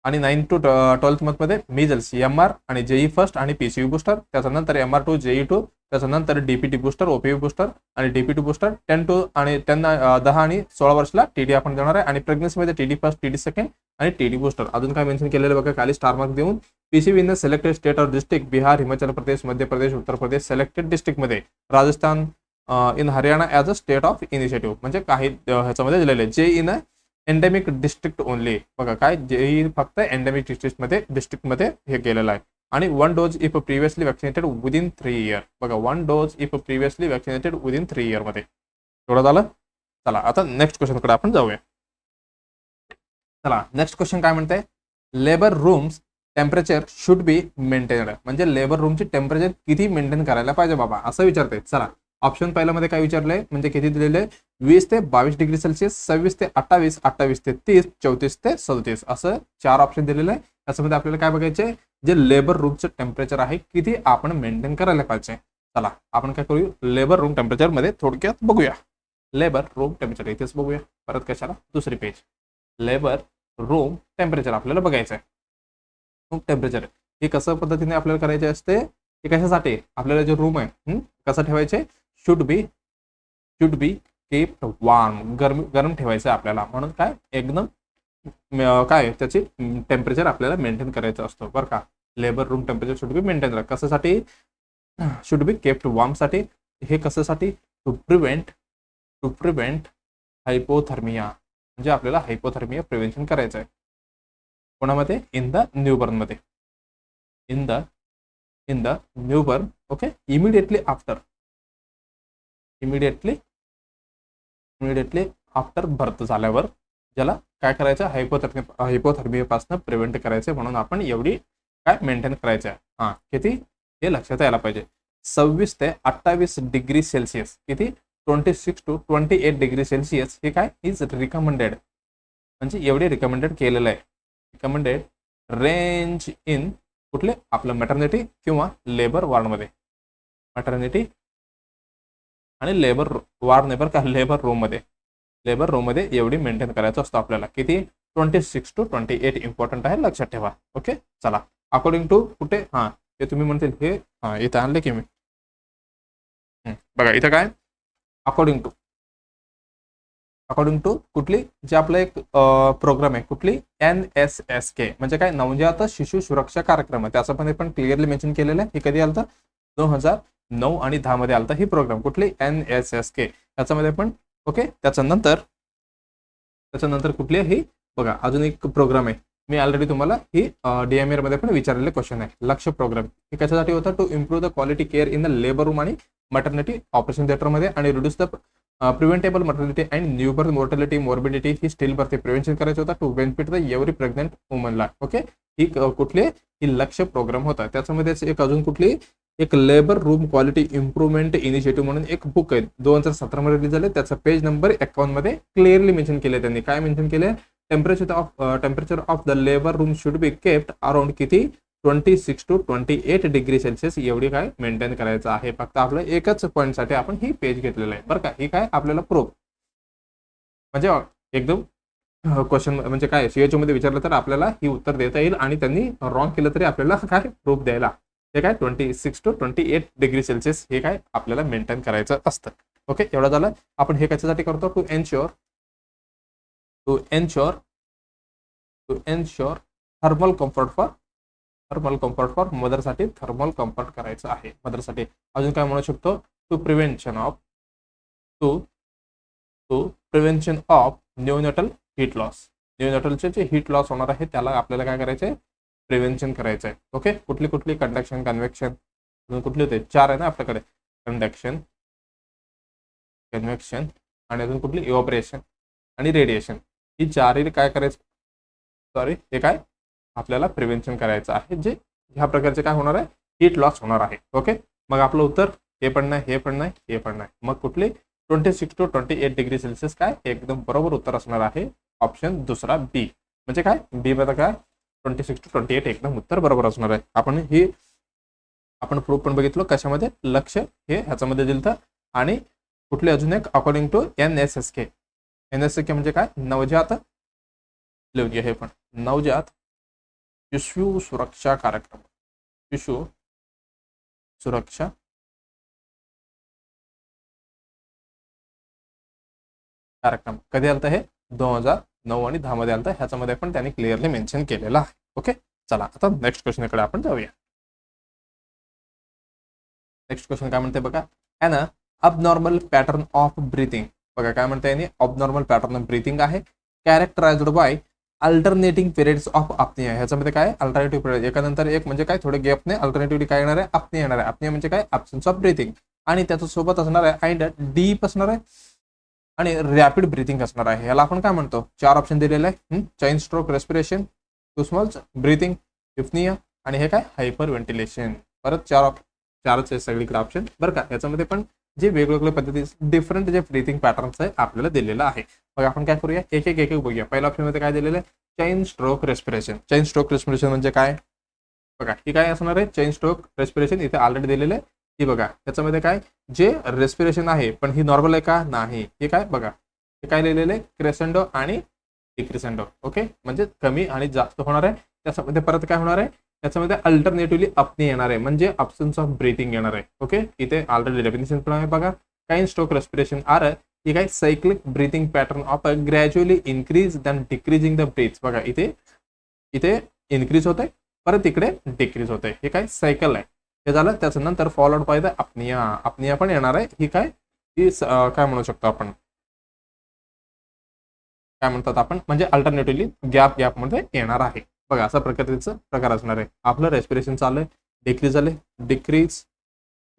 आणि 9 to 12 मंथ मध्ये मिजल्स, एमआर आणि जेई फर्स्ट आणि पीसीव्ही बूस्टर. त्याच्यानंतर MR2, JE2, त्याच्यानंतर डीपीटी बूस्टर, ओपीव्ही बूस्टर आणि डीपीटी बूस्टर. 10 आणि 16 वर्षाला टीडी आपण देणार आहे. आणि प्रेग्नन्सीमध्ये टीडी फर्स्ट, टीडी सेकंड आणि टीडी बूस्टर. अजून काय मेन्शन केलेलं बघा खाली स्टार मार्क देऊन. PCV in the selected state or district, Bihar, Himachal Pradesh, Madhya Pradesh, Uttar Pradesh, selected डिस्ट्रिक्टमध्ये, Rajasthan, in Haryana as a state of initiative. म्हणजे काही ह्याच्यामध्ये दिलेले. जे इन एंडेमिक डिस्ट्रिक्ट ओनली. बघा काय, जे फक्त एंडेमिक डिस्ट्रिक्टमध्ये हे केलेलं आहे. आणि 1 dose if previously vaccinated within 3 year. बघा 1 dose if previously vaccinated within 3 year मध्ये. एवढं झालं. चला आता नेक्स्ट क्वेश्चनकडे आपण जाऊया. चला नेक्स्ट क्वेश्चन काय म्हणते, labour rooms temperature should be maintained, म्हणजे लेबर रूमची टेम्परेचर किती मेंटेन करायला पाहिजे बाबा असं विचारते. चला ऑप्शन पहिल्यामध्ये काय विचारलंय, म्हणजे किती दिलेले 20 ते 22 डिग्री सेल्सिअस, 26 ते 28, 28 ते 30, 34 ते 37 असं 4 ऑप्शन दिलेले आहे. त्याच्यामध्ये आपल्याला काय बघायचे, जे लेबर रूमचं टेम्परेचर आहे किती आपण मेंटेन करायला पाहिजे. चला आपण काय करू, लेबर रूम टेम्परेचर मध्ये थोडक्यात बघूया. लेबर रूम टेम्परेचर इथेच बघूया, परत कशाला दुसरी पेज. लेबर रूम टेम्परेचर आपल्याला बघायचं आहे. रूम टेम्परेचर हे कसं पद्धतीने आपल्याला करायचे असते, हे कशासाठी आपल्याला जे रूम आहे कसं ठेवायचे, शुड बी कीप्ड वार्म, गरम ठेवायचं आहे आपल्याला. म्हणून काय एकदम काय त्याची टेम्परेचर आपल्याला मेंटेन करायचं असतं बरं का. Labour room temperature should be maintain, कशासाठी, शुड बी केप्ट वार्म साठी. हे कशासाठी, टू प्रिव्हेंट हायपोथर्मिया, म्हणजे आपल्याला हायपोथर्मिया प्रिव्हेंशन करायचं आहे. कोणामध्ये, इन द न्यूबॉर्न मध्ये, in the newborn. Okay, immediately after birth झाल्यावर ज्याला काय करायचं, हायपोथर्मियापासून प्रिव्हेंट करायचं, म्हणून आपण एवढी काय मेंटेन करायचं आहे. हा किती हे लक्षात यायला पाहिजे. 26 ते 28 डिग्री सेल्सिअस, किती 26 to 28 डिग्री सेल्सिअस हे काय इज रिकमेंडेड, म्हणजे एवढे रिकमेंडेड केलेलं आहे. रिकमेंडेड रेंज इन कुठले, आपलं मॅटर्निटी किंवा लेबर वॉर्डमध्ये, मॅटर्निटी आणि लेबर वॉर्ड नेबर का लेबर रूम मध्ये एवढी मेंटेन करायचं असतं आपल्याला. किती 26 to 28 इम्पॉर्टंट आहे, लक्षात ठेवा. ओके चला अकॉर्डिंग टू कुठे, हा हे तुम्ही म्हणतील हे इथं आणले की मी, बघा इथं काय, अकॉर्डिंग टू कुठली, जे आपलं एक प्रोग्राम आहे कुठली, NSSK, म्हणजे काय, नवजात शिशु सुरक्षा कार्यक्रम आहे. त्याच्यामध्ये पण क्लिअरली मेन्शन केलेलं आहे. हे कधी आलं, 2009 आणि 10 मध्ये आलता ही प्रोग्राम, कुठली NSSK. त्याच्यामध्ये पण ओके. त्याच्यानंतर कुठली ही बघा अजून एक प्रोग्राम आहे, मी ऑलरेडी तुम्हाला ही DMR मध्ये पण विचारलेले क्वेश्चन आहे. लक्ष प्रोग्राम हे कशासाठी होता, to improve the quality care in the labour room आणि मॅटर्निटी ऑपरेशन थिएटर मध्ये, आणि reduce the preventable mortality and newborn morbidity ही स्टील बर्थ प्रिव्हेंशन करायचं होता, to benefit the every pregnant वुमनला. ओके, ही कुठली, ही लक्ष प्रोग्राम होता. त्याच्यामध्येच एक अजून कुठली, एक labour room quality improvement initiative म्हणून एक बुक आहे, 2017 मध्ये रिलीज झाले. त्याचा पेज नंबर 51 मध्ये क्लिअरली मेन्शन केले. त्यांनी काय मेन्शन केले, temperature of the labour room should be kept around किती 26 to 28 डिग्री सेल्सिअस एवढी काय मेंटेन करायचं आहे. फक्त आपलं एकच पॉईंटसाठी आपण ही पेज घेतलेलं आहे बरं का. ही काय आपल्याला प्रूफ, म्हणजे एकदम क्वेश्चन म्हणजे काय CHO मध्ये विचारलं तर आपल्याला ही उत्तर देता येईल, आणि त्यांनी रॉंग केलं तरी आपल्याला काय प्रूफ द्यायला. हे काय 26 to 28 डिग्री सेल्सिअस हे काय आपल्याला मेंटेन करायचं असतं. ओके एवढं झालं. आपण हे कशासाठी करतो, to ensure thermal comfort for मदरसाठी, थर्मल कम्फर्ट करायचं आहे मदरसाठी. अजून काय म्हणू शकतो, to prevention of neonatal heat loss. न्यूनॅटलचे जे हीट लॉस होणार आहे त्याला आपल्याला काय करायचंय, प्रिव्हेंशन करायचं आहे. ओके, कुठली कंडक्शन, कन्व्हेक्शन, कुठले होते 4 आहे ना आपल्याकडे, कंडक्शन, कन्व्हेक्शन आणि अजून कुठली इव्हॅपोरेशन आणि रेडिएशन. ही 4 काय करायचं, हे काय आपल्याला प्रिव्हेंशन करायचं आहे, जे ह्या प्रकारचे काय होणार आहे, हीट लॉस होणार आहे. ओके, मग आपलं उत्तर हे पण नाही, हे पण नाही, हे पण नाही. मग कुठली 26 to 28 डिग्री सेल्सिअस काय एकदम बरोबर उत्तर असणार आहे, ऑप्शन दुसरा बी. म्हणजे काय बी मध्ये काय 26 to 28 एकदम उत्तर बरोबर असणार आहे. आपण प्रूफ पण बघितलं कशामध्ये, लक्ष हे ह्याच्यामध्ये दिलं. आणि कुठले अजून एक अकॉर्डिंग टू NSSK म्हणजे काय, नवजात, लिहून घ्या हे पण, नवजात शिशु सुरक्षा कार्यक्रम, शिशु सुरक्षा कार्यक्रम कधी आलता, हे 2009 आणि 10 मध्ये आलता. ह्याच्यामध्ये पण त्यांनी क्लिअरली मेन्शन केलेला आहे. ओके चला आता नेक्स्ट क्वेश्चनकडे आपण जाऊया. नेक्स्ट क्वेश्चन काय म्हणते बघा, अबनॉर्मल पॅटर्न ऑफ ब्रीथिंग. बघा काय म्हणते यांनी, अबनॉर्मल पॅटर्न ऑफ ब्रीथिंग आहे, characterised by alternating periods of apnoea. ह्याच्यामध्ये काय अल्टरनेटिव्ह पिरियड, एकानंतर एक म्हणजे काय थोडे गॅपने अल्टरनेटिव्हली काय येणार आहे, अपनिया येणार आहे. अपनिया म्हणजे काय, ॲब्सेन्स ऑफ ब्रीथिंग, आणि त्याच्या सोबत असणार आहे अँड डीप असणार आहे, आणि रॅपिड ब्रीथिंग असणार आहे. याला आपण काय म्हणतो, 4 ऑप्शन दिलेले आहे. चेन स्ट्रोक रेस्पिरेशन, कुस्मॉल्स ब्रीथिंग, इफ्निया आणि हे काय हायपर व्हेंटिलेशन. परत चारच आहे सगळीकडे ऑप्शन बरं का. याच्यामध्ये पण जे वेगवेगळ्या पद्धती डिफरंट जे ब्रीथिंग पॅटर्न्स आहे आपल्याला दिलेलं आहे. मग आपण काय करूया, एक एक बघूया. पहिल्या ऑप्शन मध्ये काय दिलेलं आहे, chain stroke respiration. Chain stroke respiration म्हणजे काय बघा, ही काय असणार आहे, चेन स्ट्रोक रेस्पिरेशन इथे ऑलरेडी दिलेलं आहे. ही बघा त्याच्यामध्ये काय जे रेस्पिरेशन आहे पण ही नॉर्मल आहे का, नाही. हे काय बघा, हे काय लिहिलेलं आहे, क्रेसेंडो आणि डिक्रिसेंडो. ओके, म्हणजे कमी आणि जास्त होणार आहे. त्याच्यामध्ये परत काय होणार आहे, त्याच्यामध्ये अल्टरनेटिव्हली अपनी येणार आहे, म्हणजे अब्सन्स ऑफ ब्रीथिंग येणार आहे. ओके, इथे ऑलरेडी डेफिनेशन पण आहे बघा. चेन स्ट्रोक रेस्पिरेशन आर ही काय cyclic breathing pattern of a gradually increase then decreasing the breath. बघा इथे इन्क्रीज होत आहे, परत इकडे डिक्रीज होत आहे. हे काय सायकल आहे. हे झालं, त्याच्यानंतर फॉलोड बाय द अपनिया. अपनिया पण येणार आहे. ही काय काय म्हणू शकतो आपण, काय म्हणतात आपण, म्हणजे अल्टरनेटिव्हली गॅप मध्ये येणार आहे. बघा असा प्रकारचं प्रकार असणार आहे. आपलं रेस्पिरेशन चाललंय, डिक्रीज झाले, डिक्रीज,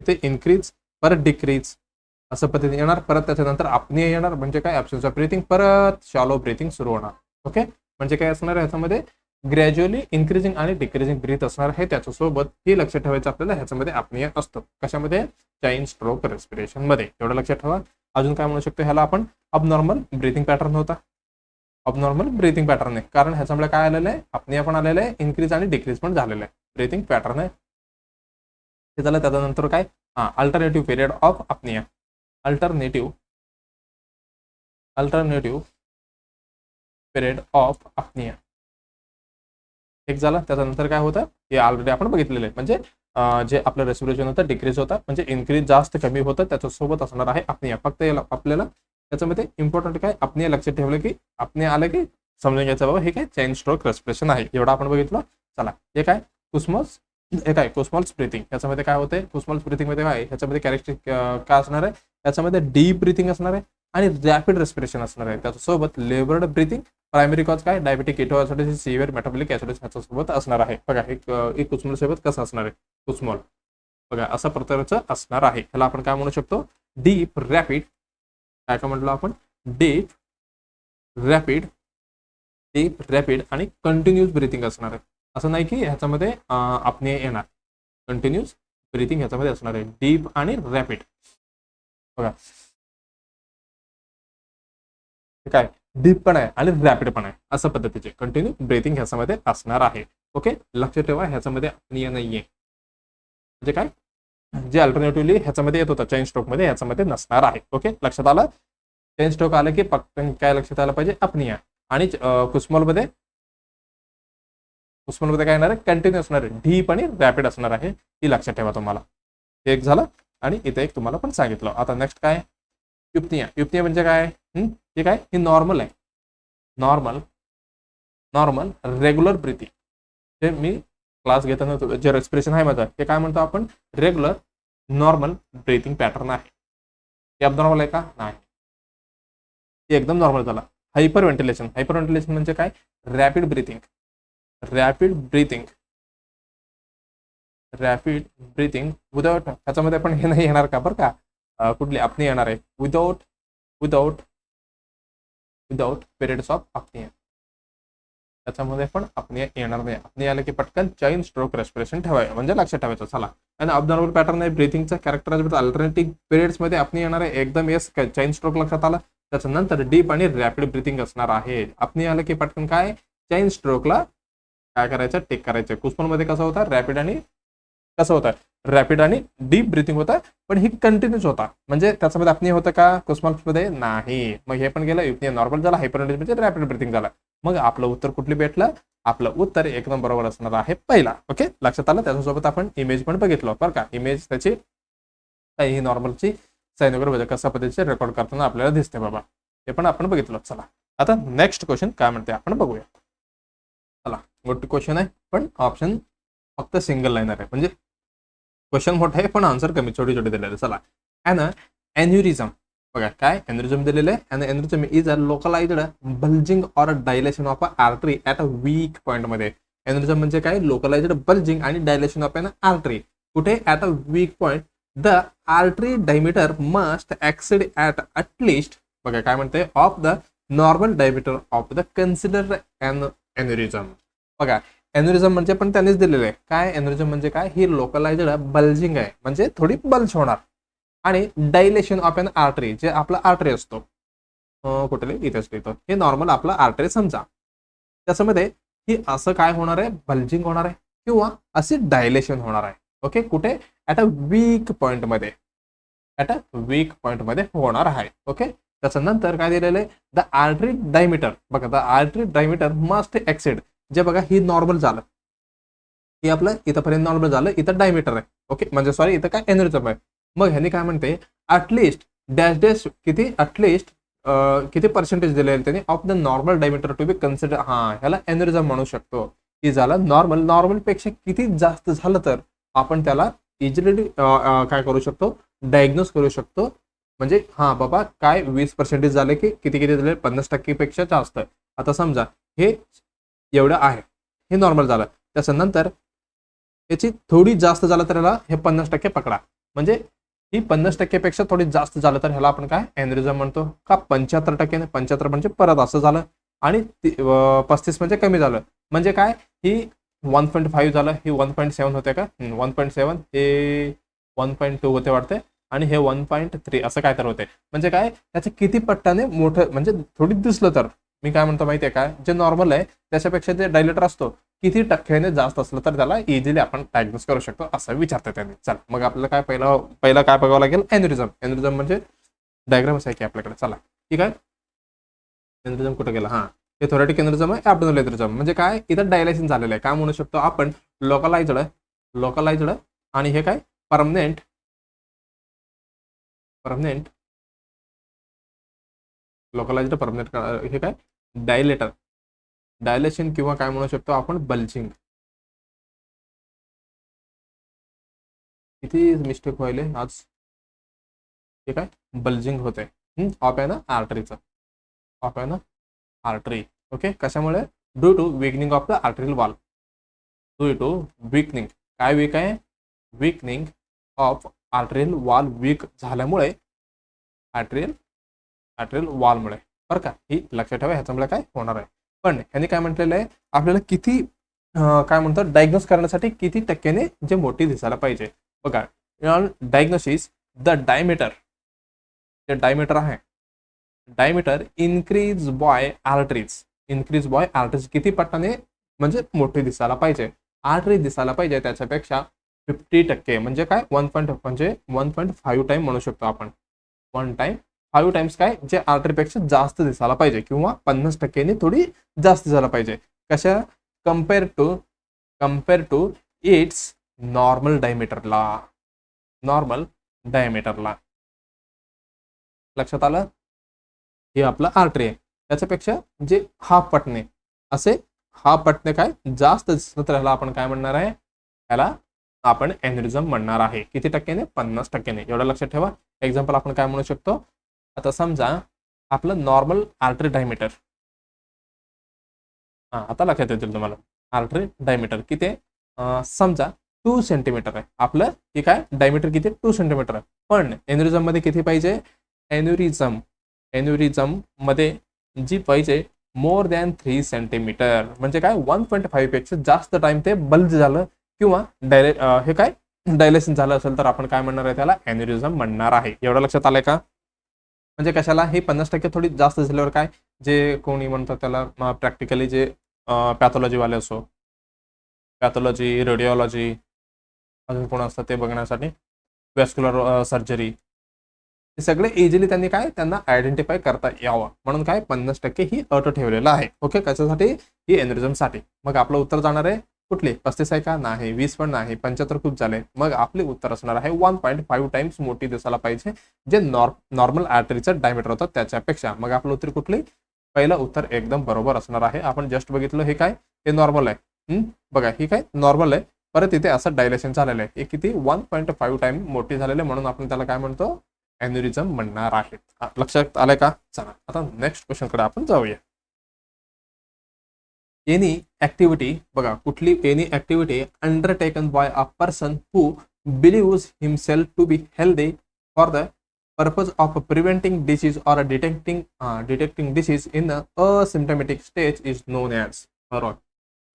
इथे इन्क्रीज, परत डिक्रीज, असं पद्धतीने येणार. परत त्याच्यानंतर अपनिया येणार, म्हणजे काय ॲब्सेन्स ऑफ ब्रीथिंग, परत शॅलो ब्रीथिंग सुरू होणार. ओके, म्हणजे काय असणार आहे, ह्याच्यामध्ये ग्रॅज्युअली इन्क्रीजिंग आणि डिक्रीजिंग ब्रीथ असणार आहे. त्याच्यासोबत हे लक्षात ठेवायचं आपल्याला, ह्याच्यामध्ये अपनिया असतो. कशामध्ये, चेन स्ट्रोक रेस्पिरेशन मध्ये. एवढं लक्षात ठेवा. अजून काय म्हणू शकतो, ह्याला आपण अबनॉर्मल ब्रीथिंग पॅटर्न होता. अबनॉर्मल ब्रीथिंग पॅटर्न आहे, कारण ह्याच्यामुळे काय आलेलं आहे, अपनिया पण आलेलं आहे, इन्क्रीज आणि डिक्रीज पण झालेलं आहे. ब्रीथिंग पॅटर्न आहे हे झालं. त्याच्यानंतर काय, alternative period of apnoea. Alternative period of apnoea एक झालं. त्याच्यानंतर काय होतं, हे ऑलरेडी आपण बघितलेलं आहे, म्हणजे जे आपलं रेस्पिरेशन होतं डिक्रीज होतं, म्हणजे इन्क्रीज जास्त कमी होतं, त्याच्यासोबत असणार आहे अपनिया. फक्त आपल्याला त्याच्यामध्ये इम्पॉर्टंट काय, अपनिया लक्षात ठेवलं की अपनिया आलं की समजून घ्यायचं बाबा हे काय चेन स्ट्रोक रेस्पिरेशन आहे. एवढं आपण बघितलं. चला, हे काय कुस्मॉल्स, हे काय कुस्मॉल्स ब्रीथिंग. याच्यामध्ये काय होते, कुस्मॉल्स ब्रीथिंग मध्ये काय, ह्याच्यामध्ये कॅरेक्टरिस्टिक काय असणार आहे, याच्यामध्ये डीप ब्रीथिंग असणार आहे आणि रॅपिड रेस्पिरेशन असणार आहे. त्याच्यासोबत लेबर्ड ब्रीथिंग. प्रायमरी कॉज काय, डायबिटिक केटोसिडोसिस, सिव्हिअर मेटाबॉलिक ऍसिडोसिस ह्याच्यासोबत असणार आहे. बघा एक कुस्मॉल सोबत कसं असणार आहे, कुस्मॉल बघा अशा प्रकारचं असणार आहे. ह्याला आपण काय म्हणू शकतो, डीप रॅपिड, काय का म्हटलं आपण, डीप रॅपिड आणि कंटिन्युअस ब्रीथिंग असणार आहे. असं नाही की ह्याच्यामध्ये अपनिया येणार, कंटिन्युअस ब्रीथिंग ह्याच्यामध्ये असणार आहे, डीप आणि रॅपिड. बघा काय डीप पण आहे आणि रॅपिड पण आहे, असं पद्धतीचे कंटिन्यू ब्रीथिंग ह्याच्यामध्ये असणार आहे. ओके, लक्ष ठेवा, ह्याच्यामध्ये अपनिया नाहीये, म्हणजे काय, जे अल्टरनेटिव्हली ह्याच्यामध्ये येत होतं चेन स्ट्रोक मध्ये, ह्याच्यामध्ये नसणार आहे. ओके, लक्षात आलं. चेन स्ट्रोक आलं की फक्त काय लक्षात आलं पाहिजे, अपनिया. आणि कुस्मॉल मध्ये काय येणार आहे, कंटिन्यू असणार आहे, डीप आणि रॅपिड असणार आहे. ही लक्षात ठेवा तुम्हाला. एक झालं आणि इथे एक तुम्हाला पण सांगितलं. आता नेक्स्ट काय, युप्निया. युप्निया म्हणजे काय, हे काय, हे नॉर्मल आहे, नॉर्मल रेग्युलर ब्रीथिंग. जे मी क्लास घेताना जे रेस्पिरेशन आहे माझं, ते काय म्हणतो आपण, रेग्युलर नॉर्मल ब्रीथिंग पॅटर्न आहे. हे अबनॉर्मल आहे का, नाही, हे एकदम नॉर्मल झाला. हायपर व्हेंटिलेशन म्हणजे काय, रॅपिड ब्रीथिंग विदाउट, ह्याच्यामध्ये पण हे नाही येणार का बरं का, कुठली अपनी येणार आहे, विदाउट पिरियड्स ऑफ अपनिया. त्याच्यामध्ये पण अपनिया येणार नाही. अपनिया आलं की पटकन चेन स्ट्रोक रेस्पिरेशन ठेवायचं, म्हणजे लक्षात ठेवायचं. चला, आणि अबनॉर्मल पॅटर्न आहे ब्रीथिंगचा, कॅरेक्टराइज अल्टरनेटिव्ह पिरियड्स मध्ये अपनिया येणार आहे. एकदम येस, चेन स्ट्रोक लक्षात आला. त्याच्यानंतर डीप आणि रॅपिड ब्रीथिंग असणार आहे. अपनिया आलं की पटकन काय, चेन स्ट्रोकला काय करायचं, टेक करायचं. कुस्मॉल मध्ये कसं होतं, रॅपिड आणि डीप ब्रीथिंग होता, पण ही कंटिन्यूस होता, म्हणजे त्याच्यामध्ये अपनिया होतं का, कुस्मॉल मध्ये नाही. मग हे पण गेलं, युप्निया नॉर्मल झाला, हायपरव्हेंटिलेशन म्हणजे रॅपिड ब्रीथिंग झाला. मग आपलं उत्तर कुठली भेटलं, आपलं उत्तर एकदम बरोबर असणार आहे पहिला. ओके, लक्षात आलं. त्याच्यासोबत आपण इमेज पण बघितलं बरं का, इमेज त्याची काही नॉर्मलची साईन वगैरे कशा पद्धतीचे रेकॉर्ड करताना आपल्याला दिसते बाबा, हे पण आपण बघितलं. चला, आता नेक्स्ट क्वेश्चन काय म्हणते आपण बघूया. चला, मोठी क्वेश्चन आहे, पण ऑप्शन फक्त सिंगल लाईनर आहे, म्हणजे क्वेश्चन मोठा आहे पण आन्सर कमी, छोटे दिलेले. चला, एन्युरिझम बघा, काय एन्युरिझम दिलेलं आहे. आणि aneurysm is a localised bulging or dilation of a artery at a weak point मध्ये. एन्युरिझम म्हणजे काय, लोकलाइज्ड बल्जिंग आणि डायलेशन ऑफ एन आर्टरी, कुठे, at a weak point. The artery diameter must exceed at least बघा काय म्हणते, of the normal diameter of the consider aneurysm. बघा aneurysm म्हणजे पण त्यांनीच दिलेलं आहे. काय एन्युरिझम म्हणजे काय, ही लोकलाइज्ड बल्जिंग आहे, म्हणजे थोडी बल्ज होणार. आणि डायलेशन ऑफ एन आर्टरी, जे आपला आर्टरी असतो, कुठले इथेच लिहितो, हे नॉर्मल आपला आर्टरी समजा. त्याच्यामध्ये ही असं काय होणार आहे, बल्जिंग होणार आहे किंवा असे डायलेशन होणार आहे. ओके, कुठे, ॲट अ वीक पॉइंटमध्ये, ॲट अ वीक पॉइंटमध्ये होणार आहे. ओके, त्याच्यानंतर काय दिलेलं आहे, द आर्टरी डायमीटर. बघा the artery diameter must exceed, जे बघा ही नॉर्मल झालं, हे आपलं इथंपर्यंत नॉर्मल झालं, इथं डायमीटर आहे. ओके, म्हणजे सॉरी इथं काय एन्युरिझम आहे. मग ह्यानी काय म्हणते, ॲटलिस्ट डॅश डॅश किती, ॲटलिस्ट किती पर्सेंटेज दिले त्यांनी of the normal diameter to be consider. हा, ह्याला एन्युरिझम म्हणू शकतो. की झालं नॉर्मल, नॉर्मल पेक्षा किती जास्त झालं तर आपण त्याला इजिली काय करू शकतो, डायग्नोज करू शकतो. म्हणजे हा बाबा काय 20% झाले की किती किती झाले, 50% पेक्षा जास्त. आता समजा हे एवढं आहे, हे नॉर्मल झालं, त्याच्यानंतर याची थोडी जास्त झालं तर ह्याला हे 50% पकडा. म्हणजे ही 50% पेक्षा थोडी जास्त झालं तर ह्याला आपण काय एन्युरिझम म्हणतो. का 75%, 75 म्हणजे परत असं झालं, आणि 35 म्हणजे कमी झालं. म्हणजे काय, ही 1.5 झालं, ही 1.7 होते का, 1.7, हे 1.2 होते वाटते, आणि हे 1.3 असं काय तर होते. म्हणजे काय, त्याचे किती पट्टाने मोठं, म्हणजे थोडी दिसलं तर मी काय म्हणतो माहितीये काय, जे नॉर्मल आहे त्याच्यापेक्षा जे डायलेटर असतो किती टक्क्याने जास्त असलं तर त्याला इझिली आपण डायग्नोस करू शकतो, असं विचारते त्यांनी. चला मग आपल्याला काय पहिला काय बघावं लागेल, एन्युरिझम. एन्युरिझम म्हणजे डायग्रामच आहे की आपल्याकडे. चला ठीक आहे, एन्युरिझम कुठं गेला, हा, हे थोरॅटिक एन्युरिझम आहे, ॲब्डोमिनल एन्युरिझम. म्हणजे काय, इथं डायलेशन झालेलं आहे, काय म्हणू शकतो आपण, लोकलाइज्ड. आणि हे काय, परमनेंट लोकलाइज्ड परमनेंट. हे काय, डायलेटर, डायलेशन किंवा काय म्हणू शकतो आपण, बल्जिंग. किती मिस्टेक व्हायले आज. हे काय, बल्जिंग होते ऑफ आहे ना आर्टरीचं, ऑफ आहे ना आर्टरी. ओके, कशामुळे, due to weakening of the arterial wall, due to weakening. काय वीक आहे, weakening of arterial wall, weak झाल्यामुळे आर्टरियल वॉलमुळे. बरं का, ही लक्षात ठेवा, ह्याच्यामुळे काय होणार आहे. पण ह्याने काय म्हटलेलं आहे, आपल्याला किती काय म्हणतात, डायग्नोस करण्यासाठी किती टक्क्याने जे मोठी दिसायला पाहिजे. बघा, डायग्नोसिस द डायमीटर, जे डायमीटर आहे, डायमीटर इन्क्रीज बॉय आर्टरीज, किती पट्टाने म्हणजे मोठी दिसायला पाहिजे, आर्टरी दिसायला पाहिजे त्याच्यापेक्षा 50%. म्हणजे काय, 1.5 टाइम म्हणू शकतो आपण. 1.5 टाइम्स काय, जे आर्टरीपेक्षा जास्त दिसायला पाहिजे, किंवा 50%ने थोडी जास्त झाला पाहिजे. कशा, कम्पेअर टू इट्स नॉर्मल डायमीटरला. लक्षात आलं, हे आपलं आर्टरी आहे, त्याच्यापेक्षा जे हाफ पटणे काय जास्त दिसलं तर ह्याला आपण काय म्हणणार आहे, ह्याला आपण एन्युरिझम म्हणणार आहे. किती टक्क्याने, 50%ने. एवढं लक्षात ठेवा. एक्झाम्पल आपण काय म्हणू शकतो, आता समजा आपलं नॉर्मल आर्टरी डायमीटर, हा आता लक्षात येतील तुम्हाला, आर्टरी डायमीटर किती, समजा 2 सेंटीमीटर आहे आपलं, हे काय डायमीटर किती, 2 सेंटीमीटर आहे. पण एन्युरिझम मध्ये किती पाहिजे, एन्युरिझम मध्ये जी पाहिजे मोर दॅन 3 सेंटीमीटर. म्हणजे काय, 1.5 पेक्षा जास्त टाइम ते बल्ज झालं किंवा हे काय डायलेशन झालं असेल तर आपण काय म्हणणार आहे, त्याला एन्युरिझम म्हणणार आहे. एवढं लक्षात आलंय का. म्हणजे कशाला, हे 50% थोडी जास्त झाल्यावर काय, जे कोणी म्हणतात त्याला प्रॅक्टिकली जे पॅथॉलॉजीवाले असो, पॅथॉलॉजी, रेडिओलॉजी, अजून कोण असतं ते बघण्यासाठी, वॅस्क्युलर सर्जरी, हे सगळे इझिली त्यांनी काय, त्यांना आयडेंटिफाय करता यावं म्हणून काय 50% ही अट ठेवलेलं आहे. ओके, कशासाठी, ही एन्युरिझमसाठी. मग आपलं उत्तर जाणार आहे कुठली, 35 आहे का, नाही. 20 पण नाही, 75 खूप झाले. मग आपले उत्तर असणार आहे 1.5 टाइम्स मोठी दिसायला पाहिजे, जे नॉर्मल आर्टरीचं डायमीटर होतं त्याच्यापेक्षा. मग आपलं उत्तर कुठली, पहिलं उत्तर एकदम बरोबर असणार आहे. आपण जस्ट बघितलं, हे काय, हे नॉर्मल आहे. बघा, ही काय नॉर्मल आहे, परत इथे असं डायलेशन झालेलं आहे, हे किती 1.5 टाइम मोठी झालेले, म्हणून आपण त्याला काय म्हणतो, एन्युरिझम म्हणणार आहेत. लक्षात आलंय का. चला आता नेक्स्ट क्वेश्चन कडे आपण जाऊया. एनी ऍक्टिव्हिटी, बघा कुठली, any activity undertaken by a person who believes himself to be healthy for the purpose of preventing disease or detecting disease in asymptomatic stage is known as. बरोबर,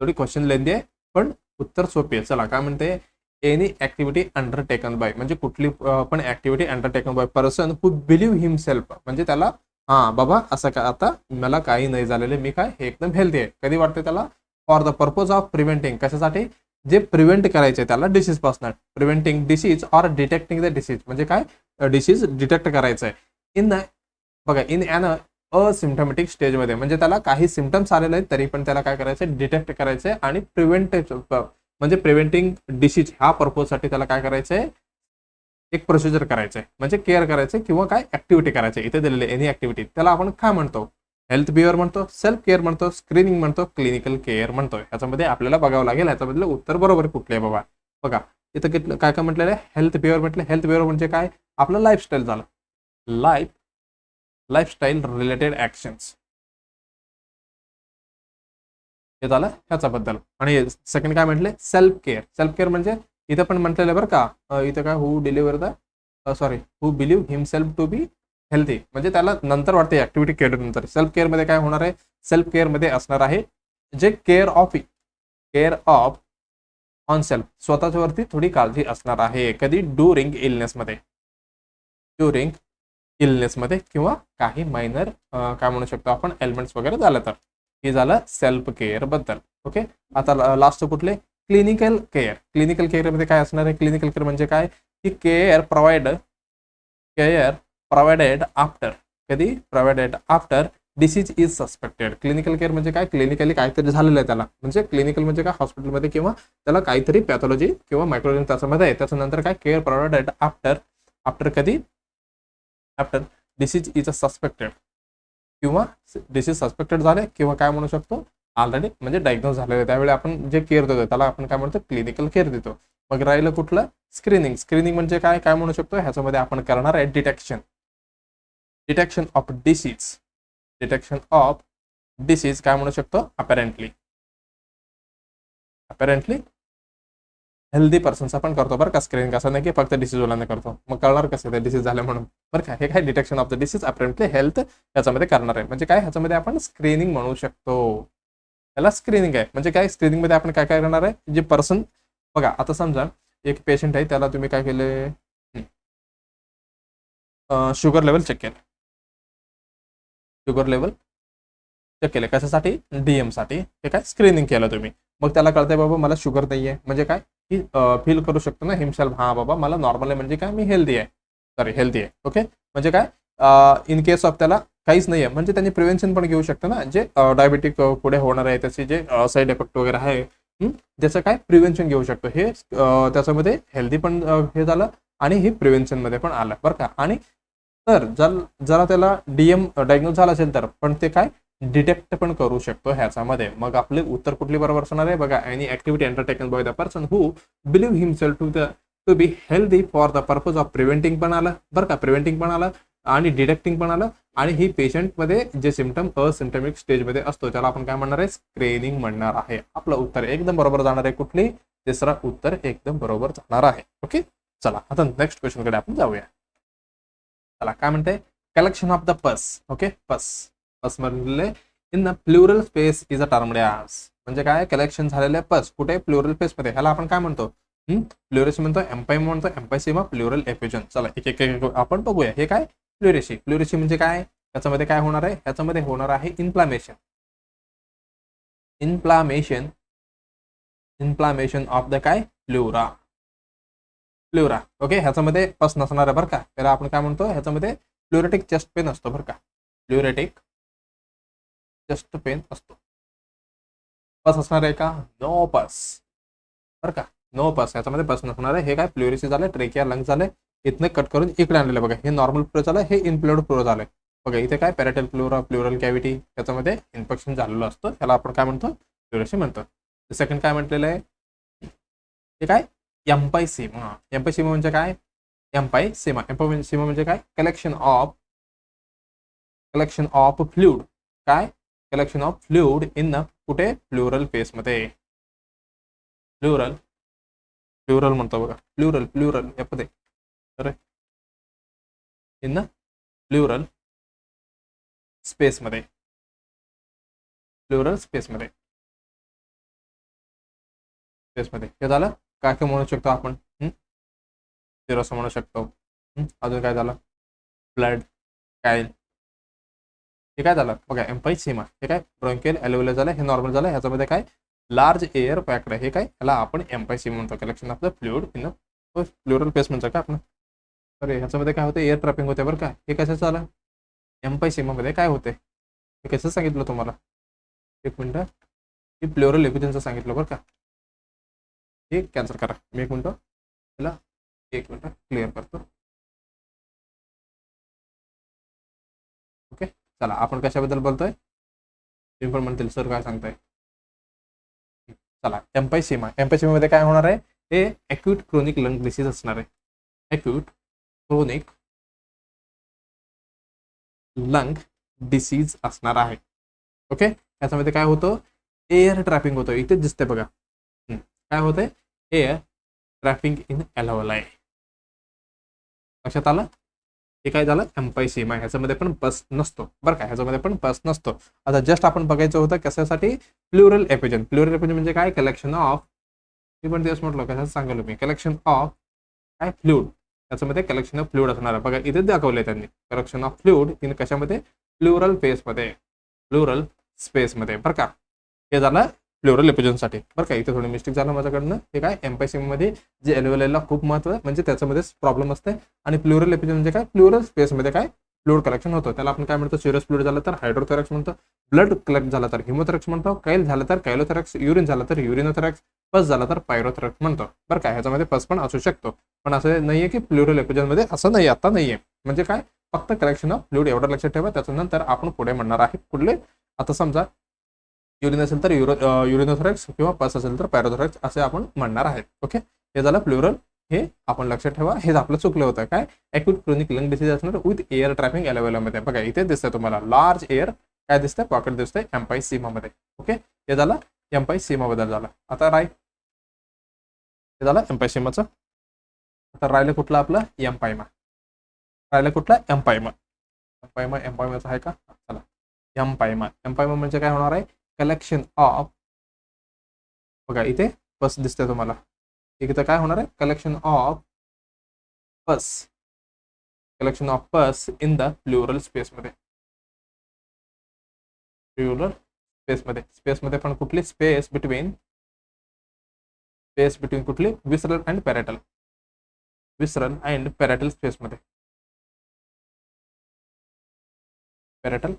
थोडी question लेंदी आहे पण उत्तर सोपी आहे. चला काय म्हणते, एनी ऍक्टिव्हिटी अंडरटेकन बाय, म्हणजे कुठली पण activity undertaken by person who believe himself, म्हणजे त्याला बाबा असं काय आता मला काही नाही झालेलं, मी काय हे एकदम हेल्दी आहे. कधी वाटते त्याला, for the purpose of preventing, कशासाठी, जे प्रिव्हेंट करायचे त्याला डिसीज पासून, preventing disease or detecting the disease, म्हणजे काय डिसीज डिटेक्ट करायचं आहे. इन ॲन असिम्टमॅटिक स्टेजमध्ये, म्हणजे त्याला काही सिम्टम्स आलेले आहेत तरी पण त्याला काय करायचं, डिटेक्ट करायचंय आणि म्हणजे प्रिव्हेंटिंग डिसीज ह्या पर्पजसाठी त्याला काय करायचंय, एक प्रोसिजर करायचंय, म्हणजे केअर करायचंय किंवा काय ऍक्टिव्हिटी करायचंय. इथे दिलेले एनी ऍक्टिव्हिटी त्याला आपण काय म्हणतो, हेल्थ बिहेवियर म्हणतो, सेल्फ केअर म्हणतो, स्क्रीनिंग म्हणतो, क्लिनिकल केअर म्हणतो. याच्यामध्ये आपल्याला बघावं लागेल याच्यामधलं उत्तर बरोबर कुठले आहे बाबा. बघा इथं काय काय म्हटलेलं आहे, हेल्थ बिहेवियर म्हटलं. हेल्थ बिहेवियर म्हणजे काय, आपलं लाईफस्टाईल झालं, लाईफस्टाईल रिलेटेड ऍक्शन्स, हे झालं ह्याच्याबद्दल. आणि सेकंड काय म्हटले, सेल्फ केअर. सेल्फ केअर म्हणजे इथं पण म्हटलेलं बरं का, इथं काय who believe himself to be healthy, म्हणजे त्याला नंतर वाटते ऍक्टिव्हिटी केअर नंतर. सेल्फ केअर मध्ये काय होणार आहे, सेल्फ केअर मध्ये असणार आहे जे केअर ऑफ ऑन सेल्फ, स्वतःच्या वरती थोडी काळजी असणार आहे. कधी, ड्युरिंग इलनेसमध्ये किंवा काही मायनर काय म्हणू शकतो आपण एलिमेंट्स वगैरे झालं तर. हे झालं सेल्फ केअर बद्दल. ओके, आता लास्ट कुठले, क्लिनिकल केअर. क्लिनिकल केअर मध्ये काय असणार आहे, क्लिनिकल केअर म्हणजे काय, की care provided after disease is suspected. Clinical care म्हणजे काय, क्लिनिकली काहीतरी झालेलं आहे त्याला, म्हणजे क्लिनिकल म्हणजे काय, हॉस्पिटलमध्ये किंवा त्याला काहीतरी पॅथॉलॉजी किंवा मायक्रोलॉजी त्याच्यामध्ये आहे, त्याच्यानंतर काय केअर प्रोव्हाइडेड आफ्टर कधी, आफ्टर डिसीज इज सस्पेक्टेड, किंवा डिसीज सस्पेक्टेड झाले किंवा काय म्हणू शकतो ऑलरेडी म्हणजे डायग्नोज झालेलं, त्यावेळी आपण जे केअर देतो त्याला आपण काय म्हणतो, क्लिनिकल केअर देतो. मग राहिलं कुठलं, स्क्रीनिंग म्हणजे काय काय म्हणू शकतो, ह्याच्यामध्ये आपण करणार आहे डिटेक्शन ऑफ डिसीज काय म्हणू शकतो, अपॅरेंटली हेल्दी पर्सन्स आपण करतो बरं का स्क्रीनिंग, असं नाही की फक्त डिसीज वाल्यांना करतो, मग कळणार कसं ते डिसीज झाले म्हणून बरं का. हे काय detection of the disease apparently health याच्यामध्ये करणार आहे, म्हणजे काय ह्याच्यामध्ये आपण स्क्रीनिंग म्हणू शकतो. त्याला स्क्रीनिंग आहे, म्हणजे काय स्क्रीनिंग मध्ये आपण काय काय करणार आहे, जे पर्सन बघा आता समजा एक पेशंट आहे, त्याला तुम्ही काय केले, शुगर लेवल चेक केले, कशासाठी, डीएम साठी. हे काय स्क्रीनिंग केलं तुम्ही, मग त्याला कळतंय बाबा मला शुगर नाही आहे, म्हणजे काय की फील करू शकतो ना हिमसेल्फ, हा बाबा मला नॉर्मल आहे, म्हणजे काय मी हेल्दी आहे. ओके, म्हणजे काय इन केस ऑफ त्याला काहीच नाही आहे, म्हणजे त्यांनी प्रिव्हेन्शन पण घेऊ शकतं ना, जे डायबिटिक पुढे होणार आहे त्याचे जे साईड इफेक्ट वगैरे आहे, त्याचं काय प्रिव्हेन्शन घेऊ शकतो. हे त्याच्यामध्ये हेल्दी पण हे झालं आणि हे प्रिव्हेन्शन मध्ये पण आलं बरं का. आणि तर जरा त्याला डीएम डायग्नोज झाला असेल तर पण ते काय डिटेक्ट पण करू शकतो ह्याच्यामध्ये. मग आपले उत्तर कुठली बरोबर असणार आहे बघा, any activity undertaken by the person who believe himself to be healthy for the purpose of preventing पण आलं बरं का, प्रिव्हेंटिंग पण आलं आणि डिटेक्टिंग पण आलं. आणि ही पेशंटमध्ये जे सिम्टम असिम्टमिक स्टेजमध्ये असतो त्याला आपण काय म्हणणार आहे, स्क्रीनिंग म्हणणार आहे. आपलं उत्तर एकदम बरोबर जाणार आहे कुठली, तिसरा उत्तर एकदम बरोबर जाणार आहे. ओके, चला आता नेक्स्ट क्वेश्चन कडे आपण जाऊया. चला काय म्हणते, कलेक्शन ऑफ द पस. ओके, पस म्हणले in plural space is a term as, म्हणजे काय कलेक्शन झालेले पस कुठे, प्लुरल स्पेस मध्ये, ह्याला आपण काय म्हणतो, प्लुरेसी म्हणतो, एम्पाइमा म्हणतो, एम्पायसेमा, प्लुरल एफिजन. चला एक आपण बघूया. हे काय प्लुरेसी म्हणजे काय, याच्यामध्ये काय होणार आहे, याच्यामध्ये होणार आहे इन्फ्लामेशन ऑफ द काय प्लुरा. ओके, ह्याच्यामध्ये पस नसणार आहे बरं का, त्याला आपण काय म्हणतो, ह्याच्यामध्ये प्लुरेटिक चेस्ट पेन असतो बरं का, प्लुरेटिक चेस्ट पेन असतो. पस असणार आहे का, नो पस बरं का, नो पस, याच्यामध्ये पस नसणार आहे. हे काय प्लुरेसी झालं, ट्रेकिया लंग झाले, इथनं कट करून इकडे आणलेलं बघा, हे नॉर्मल फ्लो झालं, हे इन्फ्लुएड फ्लो झालंय बघा. इथे काय पॅरेटल प्लुरल कॅव्हिटी याच्यामध्ये इन्फेक्शन झालेलं असतं, त्याला आपण काय म्हणतो, प्लुरेसी म्हणतो. सेकंड काय म्हटलेलं आहे, हे काय एम्पायसेमा म्हणजे काय, एम्पायसेमा म्हणजे काय, कलेक्शन ऑफ फ्लुइड, काय कलेक्शन ऑफ फ्लुइड इन कुठे, प्लुरल फेस मध्ये. प्लुरल म्हणतो बघा, प्लुरल यामध्ये इन प्लुरल स्पेसमध्ये, प्लुरल स्पेसमध्ये, स्पेसमध्ये हे झालं. काय काय म्हणू शकतो आपण, सिरोस म्हणू शकतो. अजून काय झालं, ब्लड, काईल, हे काय झालं बघा, एम्फायसेमा हे काय ब्रोंकियल एल्व्हियोलर झालं, हे नॉर्मल झालं. ह्याच्यामध्ये काय लार्ज एअर पॅक्ड, हे काय याला आपण एम्फायसेमा म्हणतो, collection of the fluid in plural space म्हणतो का आपण. अरे ह्याच्यामध्ये काय होतं, एअर ट्रॅपिंग होते बरं का. हे कसं झालं, एम्फायसेमामध्ये काय होते हे कसं सांगितलं तुम्हाला, एक मिनटं, हे प्लुरल एपिजनचं सांगितलं बरं का. हे कॅन्सल करा, मी एक मिनटं त्याला एक मिनटं क्लिअर करतो. ओके चला, आपण कशाबद्दल बोलतोय, तुम्ही पण म्हणतील सर काय सांगताय. चला, एम्फायसेमा, एम्फायसेमामध्ये काय होणार आहे, हे ॲक्यूट क्रोनिक लंग डिसीज असणार आहे. ॲक्यूट क्रोनिक लंग डिसीज असणार आहे. ओके, याच्यामध्ये काय होतं, एअर ट्रॅपिंग होतं. इथेच दिसते बघा, काय होतंय, एअर ट्रॅपिंग इन एल्व्हियोलाई. लक्षात आलं. हे काय झालं, एम्फायसेमा. ह्याच्यामध्ये पण पस नसतो बरं का, ह्याच्यामध्ये पण पस नसतो. आता जस्ट आपण बघायचं होतं कशासाठी, प्लुरल एपिजन. प्लुरल एपिजन म्हणजे काय, कलेक्शन ऑफ, मी पण तेच म्हटलं कशाचं सांगितलं मी, कलेक्शन ऑफ काय फ्लुइड. याच्यामध्ये कलेक्शन ऑफ फ्लुइड असणार आहे बघा, इथे दाखवले त्यांनी, कलेक्शन ऑफ फ्लुइड इन कशामध्ये, प्लुरल फेसमध्ये, प्लुरल स्पेसमध्ये बरं का. हे झालं प्लुरल एपिजनसाठी बरं का. इथे थोडं मिस्टेक झालं माझ्याकडनं. हे काय एम्फायसेमामध्ये जे एल्व्हियोलायला खूप महत्व आहे, म्हणजे त्याच्यामध्येच प्रॉब्लेम असते. आणि प्लुरल एपिजन म्हणजे काय, प्लुरल स्पेसमध्ये काय फ्लुइड कलेक्शन होतं, त्याला आपण काय म्हणतो, सिरस फ्लुइड झालं तर हायड्रोथोरॅक्स म्हणतो, ब्लड कलेक्ट झालं तर हिमोथोरॅक्स म्हणतो, काईल झालं तर कायलोथोरॅक्स, युरिन झालं तर युरिनोथोरॅक्स, पस झालं तर पायरोथोरॅक्स म्हणतो बरं का. ह्याच्यामध्ये पस पण असू शकतो, पण असं नाहीये की प्लुरल एपिजनमध्ये असं नाही, आता नाहीये. म्हणजे काय, फक्त कलेक्शन ऑफ फ्लुइड एवढं लक्षात ठेवा. त्याच्यानंतर आपण पुढे म्हणणार आहे कुठले, आता समजा युरिन असेल तर युरिनोथोरॅक्स किंवा पस असेल तर पॅरोथोरॅक्स असे आपण म्हणणार आहेत. ओके, हे झालं प्लुरल, हे आपण लक्षात ठेवा. हे आपलं चुकलं होतं, काय ॲक्यूट क्रोनिक लंग डिसीज असणार विथ एअर ट्रॅपिंग एल्व्हियोलामध्ये. बघा इथे दिसतंय तुम्हाला लार्ज एअर काय दिसतंय, पॉकेट दिसतंय एम्फायसेमामध्ये. ओके, हे झालं एम्फायसेमा बद्दल झालं. आता हे झालं एम्फायसेमाचं. आता राहिलं कुठलं आपलं, एम्फायमा. राहिलं कुठला, एम्फायमा. एम्फायमाचं आहे का, चला. एम्फायमा म्हणजे काय होणार आहे, कलेक्शन ऑफ, बघा इथे पस दिसतंय तुम्हाला, इथे काय होणार आहे, कलेक्शन ऑफ पस, कलेक्शन ऑफ पस इन द प्लुरल स्पेसमध्ये, प्लुरल स्पेसमध्ये. स्पेसमध्ये पण कुठली, स्पेस बिटवीन कुठली, विसरल अँड पॅरेटल, विसरल अँड पॅरेटल स्पेसमध्ये, पॅरेटल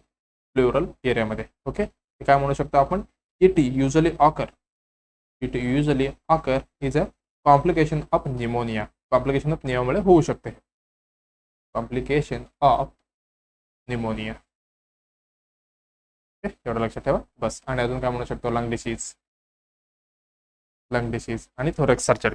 प्लुरल एरियामध्ये. ओके, काय म्हणू शकतो आपण, it usually occur is a complication of pneumonia. Complication of निमोनियामुळे होऊ शकते, कॉम्प्लिकेशन ऑफ न्यूमोनिया. एवढं लक्षात ठेवा बस. आणि अजून काय म्हणू शकतो, लंग डिसीज आणि थोरॅक्स सर्जरी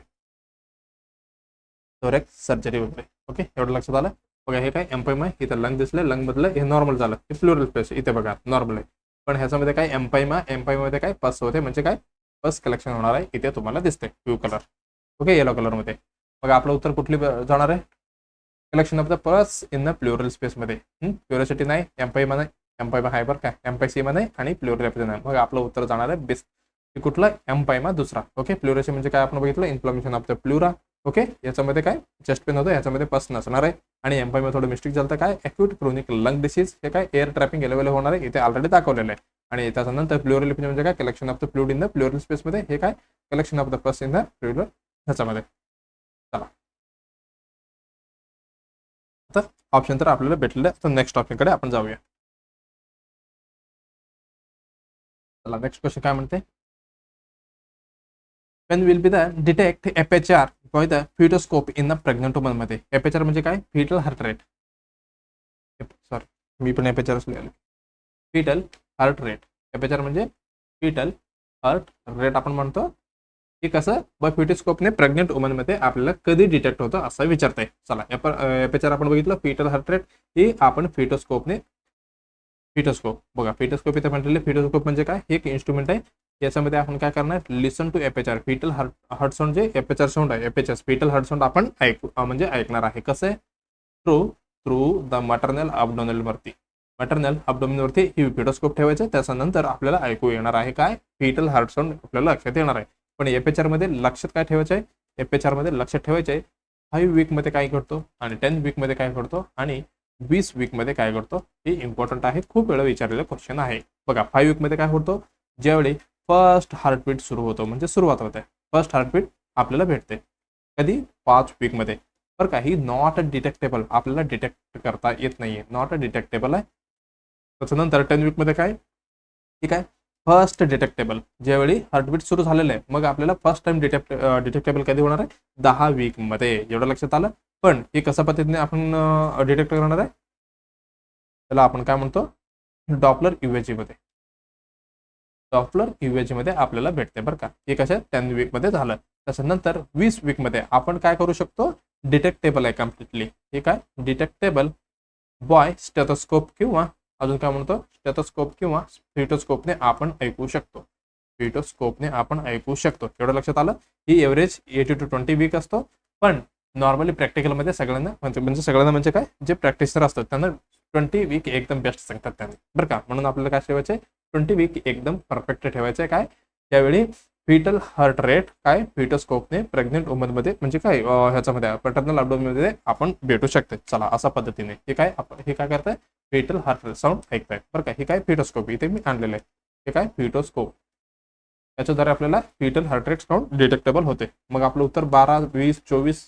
वगैरे. ओके, एवढं लक्षात आलं. बघा हे काय एम्फायमा, इथं लंग दिसलं, लंग मधलं हे नॉर्मल झालं, हे प्लुरल स्पेस इथे बघा नॉर्मल आहे. पण ह्याच्यामध्ये काय एम्फायमामध्ये काय पस होते, म्हणजे काय पस कलेक्शन होणार आहे, इथे तुम्हाला दिसते ब्लू कलर. ओके, येलो कलरमध्ये. बघा आपलं उत्तर कुठली जाणार आहे, कलेक्शन ऑफ द पस इन द प्लुरल स्पेसमध्ये. प्युरिसिटी नाही, एम्फायमा नाही, एम्फायमा आहे बरं काय, एम्फायसेमा नाही आणि प्लुरल एपिजन नाही. मग आपलं उत्तर जाणार आहे बेस्ट कुठला, एम्फायमा दुसरा. ओके, प्लुरेसी म्हणजे काय आपण बघितलं, inflammation of the pleura. Okay, याच्यामध्ये काय चेस्ट पेन होतं, याच्यामध्ये पस नसणार आहे. आणि एम्फायमा थोडं मिस्टेक झालं तर काय, ॲक्यूट क्रोनिक लंग डिसीज, हे काय एअर ट्रॅपिंग एलेवेले होणार आहे, इथे ऑलरेडी दाखवलेलं आहे. आणि त्याच्यानंतर प्लुरल एपिजन म्हणजे काय, collection of the fluid in the plural स्पेसमध्ये, हे काय कलेक्शन ऑफ द पस इन द प्लुरल ह्याच्यामध्ये. चला, आता ऑप्शन तर आपल्याला भेटलेलं आहे, तर नेक्स्ट ऑप्शनकडे आपण जाऊया. चला, नेक्स्ट क्वेश्चन काय म्हणते, when will be the detect FHR by the fetoscope in the pregnant woman मध्ये. FHR म्हणजे काय, fetal heart rate. सॉरी, मी पण FHR लिहिलं, fetal heart rate. FHR म्हणजे fetal heart rate आपण म्हणतो. हे कसं बाय फेटोस्कोपने प्रेग्नेंट वुमन मध्ये आपल्याला कधी डिटेक्ट होतं असं विचारतंय. चला, FHR आपण बघितलं, fetal heart rate हे आपण फेटोस्कोप बघा, फेटोस्कोप इथे म्हटलेले, फेटोस्कोप म्हणजे काय, हे एक इन्स्ट्रुमेंट आहे. याच्यामध्ये आपण काय करणार, listen to FHR, fetal heart sound जे FHR साऊंड आहे, FHS फिटल हार्ट साऊंड आपण म्हणजे ऐकणार आहे. कसं आहे, through through the maternal abdominal वरती. मटर्नल अबडोमिनल वरती ही फिटोस्कोप ठेवायचं. त्याच्यानंतर आपल्याला ऐकू येणार आहे काय, फिटल हार्ट साऊंड आपल्याला लक्षात येणार आहे. पण एपीएचआर मध्ये लक्षात काय ठेवायचं आहे, एपीएचआर मध्ये लक्षात ठेवायचं आहे 5 वीक मध्ये काय घडतो आणि 10 वीक मध्ये काय घडतो आणि 20 वीक मध्ये काय घडतो, हे इम्पॉर्टंट आहे. खूप वेळा विचारलेला क्वेश्चन आहे. बघा 5 वीक मध्ये काय होतो, ज्यावेळी फर्स्ट हार्टबीट सुरू होतो म्हणजे सुरुवात होते, फर्स्ट हार्टबीट आपल्याला भेटते कधी 5 वीक मध्ये. बरं का, ही नॉट डिटेक्टेबल, आपल्याला डिटेक्ट करता येत नाहीये, नॉट डिटेक्टेबल आहे. त्याच्यानंतर 10 वीक मध्ये काय, ठीक आहे, फर्स्ट डिटेक्टेबल, ज्यावेळी हार्टबीट सुरू झालेलं आहे मग आपल्याला फर्स्ट टाइम डिटेक्टेबल कधी होणार आहे, 10 वीक मध्ये. एवढं लक्षात आलं. पण हे कशा पद्धतीने आपण डिटेक्ट करणार आहे, त्याला आपण काय म्हणतो, डॉपलर यूएजी मध्ये. डॉपलर यूएजी मध्ये आपल्याला भेटते. बरं का, हे कशा 10 वीक मध्ये झालं. त्याच्यानंतर 20 वीक मध्ये आपण काय करू शकतो, डिटेक्टेबल आहे कम्प्लिटली. हे काय, डिटेक्टेबल बॉय स्टेथोस्कोप किंवा अजून काय म्हणतो, स्टेथोस्कोप किंवा फिटोस्कोपने आपण ऐकू शकतो. फिटोस्कोपने आपण ऐकू शकतो. एवढं लक्षात आलं. ही एव्हरेज 80 to 20 वीक असतो. पण नॉर्मली प्रॅक्टिकलमध्ये सगळ्यांना म्हणजे सगळ्यांना म्हणजे काय, जे प्रॅक्टिसर असतात त्यांना 20 वीक एकदम बेस्ट सांगतात त्यांनी. बरं का, म्हणून आपल्याला काय ठेवायचं आहे, 20 वीक एकदम परफेक्ट ठेवायचं आहे. काय, त्यावेळी फिटल हार्ट रेट काय फिटोस्कोपने प्रेग्नेंट वुमन मध्ये म्हणजे काय ह्याच्यामध्ये पॅटर्नल अब्डोमिनमध्ये आपण भेटू शकते. चला अशा पद्धतीने हे काय, आपण हे काय करताय, फिटल हार्ट रेट साऊंड ऐकताय. बरं का, हे काय फिटोस्कोप इथे मी आणलेलं आहे. हे काय फिटोस्कोप, याच्याद्वारे आपल्याला fetal heart rate sound detectable होते. मग आपलं उत्तर 12, 20, 24,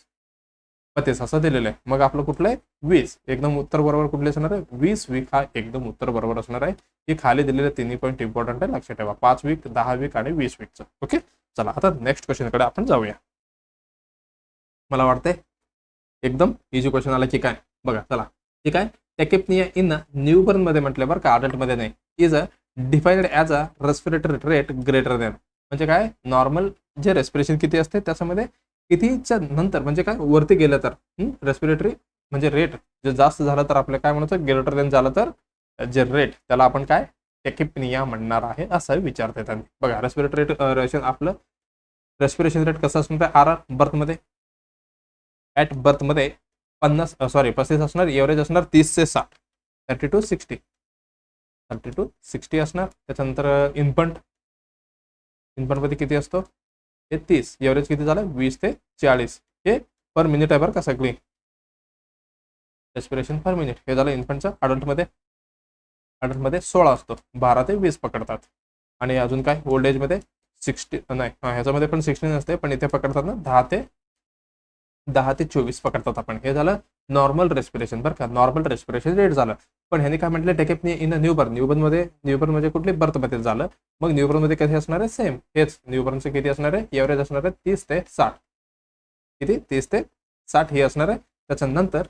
35 असं दिलेलं आहे. मग आपलं कुठलं आहे, 20. एकदम उत्तर बरोबर कुठले असणार आहे, 20 वीक हा एकदम उत्तर बरोबर असणार आहे. हे खाली दिलेले तिन्ही पॉईंट इम्पॉर्टंट आहे, लक्षात ठेवा. 5 वीक, 10 वीक आणि 20 वीकचं. ओके, चला आता नेक्स्ट क्वेश्चनकडे आपण जाऊया. मला वाटतंय एकदम इझी क्वेश्चन आला की काय, बघा चला. ठीक आहे, टॅकिपनिया इन न्यूबॉर्न मध्ये म्हटलं बरं का, अडल्ट मध्ये नाही. Is a defined as a respiratory rate greater than, म्हणजे काय, नॉर्मल जे रेस्पिरेशन किती असते त्याच्यामध्ये कितीच्या नंतर म्हणजे काय वरती गेलं तर रेस्पिरेटरी म्हणजे रेट जे जास्त झालं तर आपलं काय म्हणतो, ग्रेटर दॅन झालं तर जे रेट त्याला आपण काय टॅकिपनिया म्हणणार आहे असं विचारते त्यांनी. बघा रेस्पिरेटरी रेट आपलं रेस्पिरेशन रेट कसं असणार आहे, आर बर्थमध्ये, ॲट बर्थमध्ये 35 असणार, एव्हरेज असणार 30 से 60, 30 to 60, 30 to 60 असणार. त्याच्यानंतर इन्फंटमध्ये किती असतो, हे 30, एव्हरेज किती झालं 20 ते 40. हे पर मिनिट आहे बरं का, सगळी रेस्पिरेशन पर मिनिट. हे झालं इन्फंटचं. अडल्टमध्ये 16 असतो, 12 ते 20 पकडतात. आणि अजून काय, ओल्ड एजमध्ये 60 नाही, ह्याच्यामध्ये पण 16 असते, पण इथे पकडतात ना 10 ते 24 पकडतात आपण. हे झालं नॉर्मल रेस्पिरेशन बरं का, नॉर्मल रेस्पिरेशन रेट झालं. पण ह्याने काय म्हटलं, टॅकिपनिया इन न्यूबॉर्न, न्यूबॉर्न म्हणजे कुठली बर्थमध्ये झालं. मग न्यूबॉर्न मध्ये किती असणार आहे, सेम हेच न्यूबॉर्नचे किती असणार आहे, एव्हरेज असणार आहे 30 ते 60, किती 30 ते 60 हे असणार आहे. त्याच्यानंतर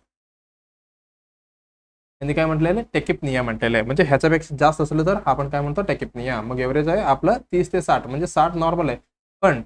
यांनी काय म्हटलेलं, टॅकिपनिया म्हटलेलं आहे. म्हणजे ह्याच्यापेक्षा जास्त असलं तर आपण काय म्हणतो टॅकिपनिया. मग एव्हरेज आहे आपलं 30 ते 60, म्हणजे 60 नॉर्मल आहे. पण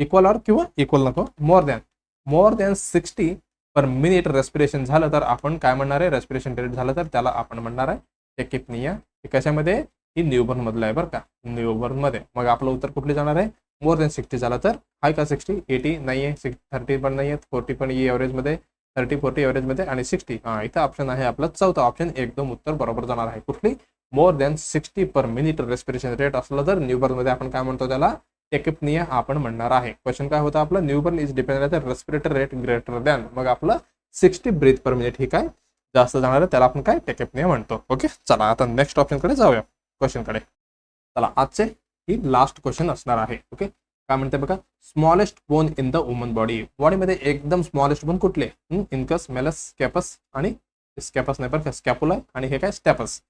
इक्वल और किंवा इक्वल नको, more than 60 per minute respiration झालं तर आपण काय म्हणणार आहे, रेस्पिरेशन रेट झालं तर त्याला आपण म्हणणार आहे टॅकिपनिया. हे कशामध्ये, ही न्यूबॉर्न मधलं आहे बरं का, न्यूबॉर्न मध्ये. मग आपलं उत्तर कुठले जाणार आहे, मोर दॅन 60 झालं तर आहे का 60, 80 नाही आहे, 30 पण नाही आहे, 40 पण एव्हरेज मध्ये, 30, 40 एव्हरेज मध्ये आणि 60. इथं ऑप्शन आहे आपला चौथा ऑप्शन, एकदम उत्तर बरोबर जाणार आहे. कुठली, more than 60 per minute respiration rate असलं तर न्यूबॉर्न मध्ये आपण काय म्हणतो, त्याला टॅकिपनिया आपण म्हणणार आहे. क्वेश्चन काय होता आपला, newborn is dependent respiratory rate greater than, मग आपलं 60 ब्रीथ पर मिनिट ही काय जास्त जाणार आहे, त्याला आपण काय टॅकिपनिया म्हणतो. ओके, चला आता नेक्स्ट ऑप्शन कडे जाऊया, क्वेश्चन कडे. चला आजचे ही लास्ट क्वेश्चन असणार आहे. ओके, काय म्हणते बघा, smallest bone in the woman बॉडीमध्ये एकदम स्मॉलेस्ट बोन कुठले, इनकस, मेलस, स्कॅपस आणि स्कॅपस नाही बरं, स्कॅपुला आणि हे काय स्टॅपस.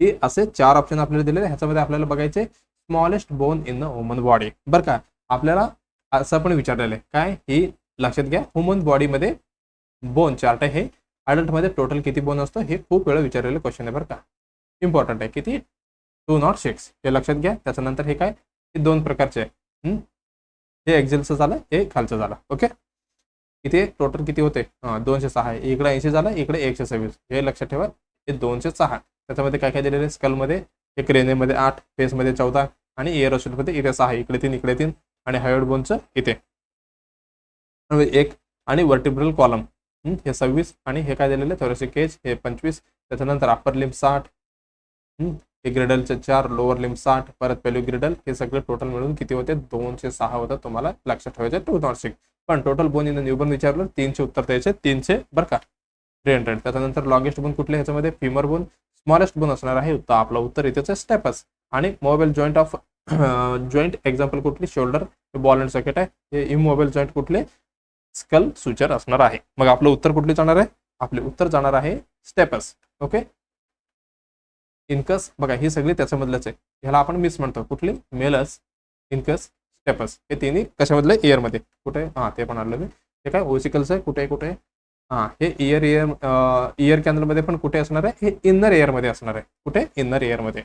हे असे 4 ऑप्शन आपल्याला दिलेले. ह्याच्यामध्ये आपल्याला बघायचे smallest bone in the woman body. बरं का, आपल्याला असं पण विचारलेलं आहे काय, ही लक्षात घ्या, ह्युमन बॉडीमध्ये बोन चार्ट आहे. हे अडल्टमध्ये टोटल किती बोन असतो हे खूप वेळा विचारलेलं क्वेश्चन आहे बरं का, इम्पॉर्टंट आहे. किती, 206 हे लक्षात घ्या. त्याच्यानंतर हे काय, हे 2 प्रकारचे आहे, हे एक्झेलचं झालं, हे खालचं झालं. ओके, इथे टोटल किती होते, 206 आहे. इकडे 80 झालं, इकडे 126, हे लक्षात ठेवा. हे 206. त्याच्यामध्ये काय काय दिलेले, स्कलमध्ये, एक रेनेमध्ये 8, फेसमध्ये 14 आणि एअरोशेलमध्ये इथे 6, इकडे 3, इकडे 3 आणि हायोड बोनचं इथे 1 आणि वर्टिब्रल कॉलम हे 26 आणि हे काय दिलेलं आहे थोरेसिक एज हे 25, त्याच्यानंतर अप्पर लिम्ब 60, हे ग्रेडलचे 4, लोअर लिम्ब 60, परत पेल्विक ग्रेडल, हे सगळे टोटल मिळून किती होते 206 होतं. तुम्हाला लक्षात ठेवायचे 206. पण total bone in the newborn विचारलं 300 उत्तर द्यायचे 300 बरं का 300. त्याच्यानंतर लॉंगेस्ट बोन कुठले ह्याच्यामध्ये फिमर बोन, स्मॉलेस्ट बोन असणार आहे. तर आपलं उत्तर इथेच आहे स्टेपस. आणि mobile joint of joint example कुठली शोल्डर बॉल अँड सॉकेट आहे. हे इमोबाईल जॉईंट कुठले स्कल सुचर असणार आहे. मग आपलं उत्तर कुठले जाणार आहे, आपले उत्तर जाणार आहे स्टेपस. ओके इनकस बघा ही सगळी त्याच्यामधलंच आहे. ह्याला आपण मिस म्हणतो कुठली मेलस इनकस स्टेपस. हे तिन्ही कशामधले एअरमध्ये कुठे हां ते पण आलं मी. हे काय ओसिकल्स आहे कुठे कुठे हां हे इयर कॅनलमध्ये पण कुठे असणार आहे, हे इनर एअरमध्ये असणार आहे. कुठे इनर एअरमध्ये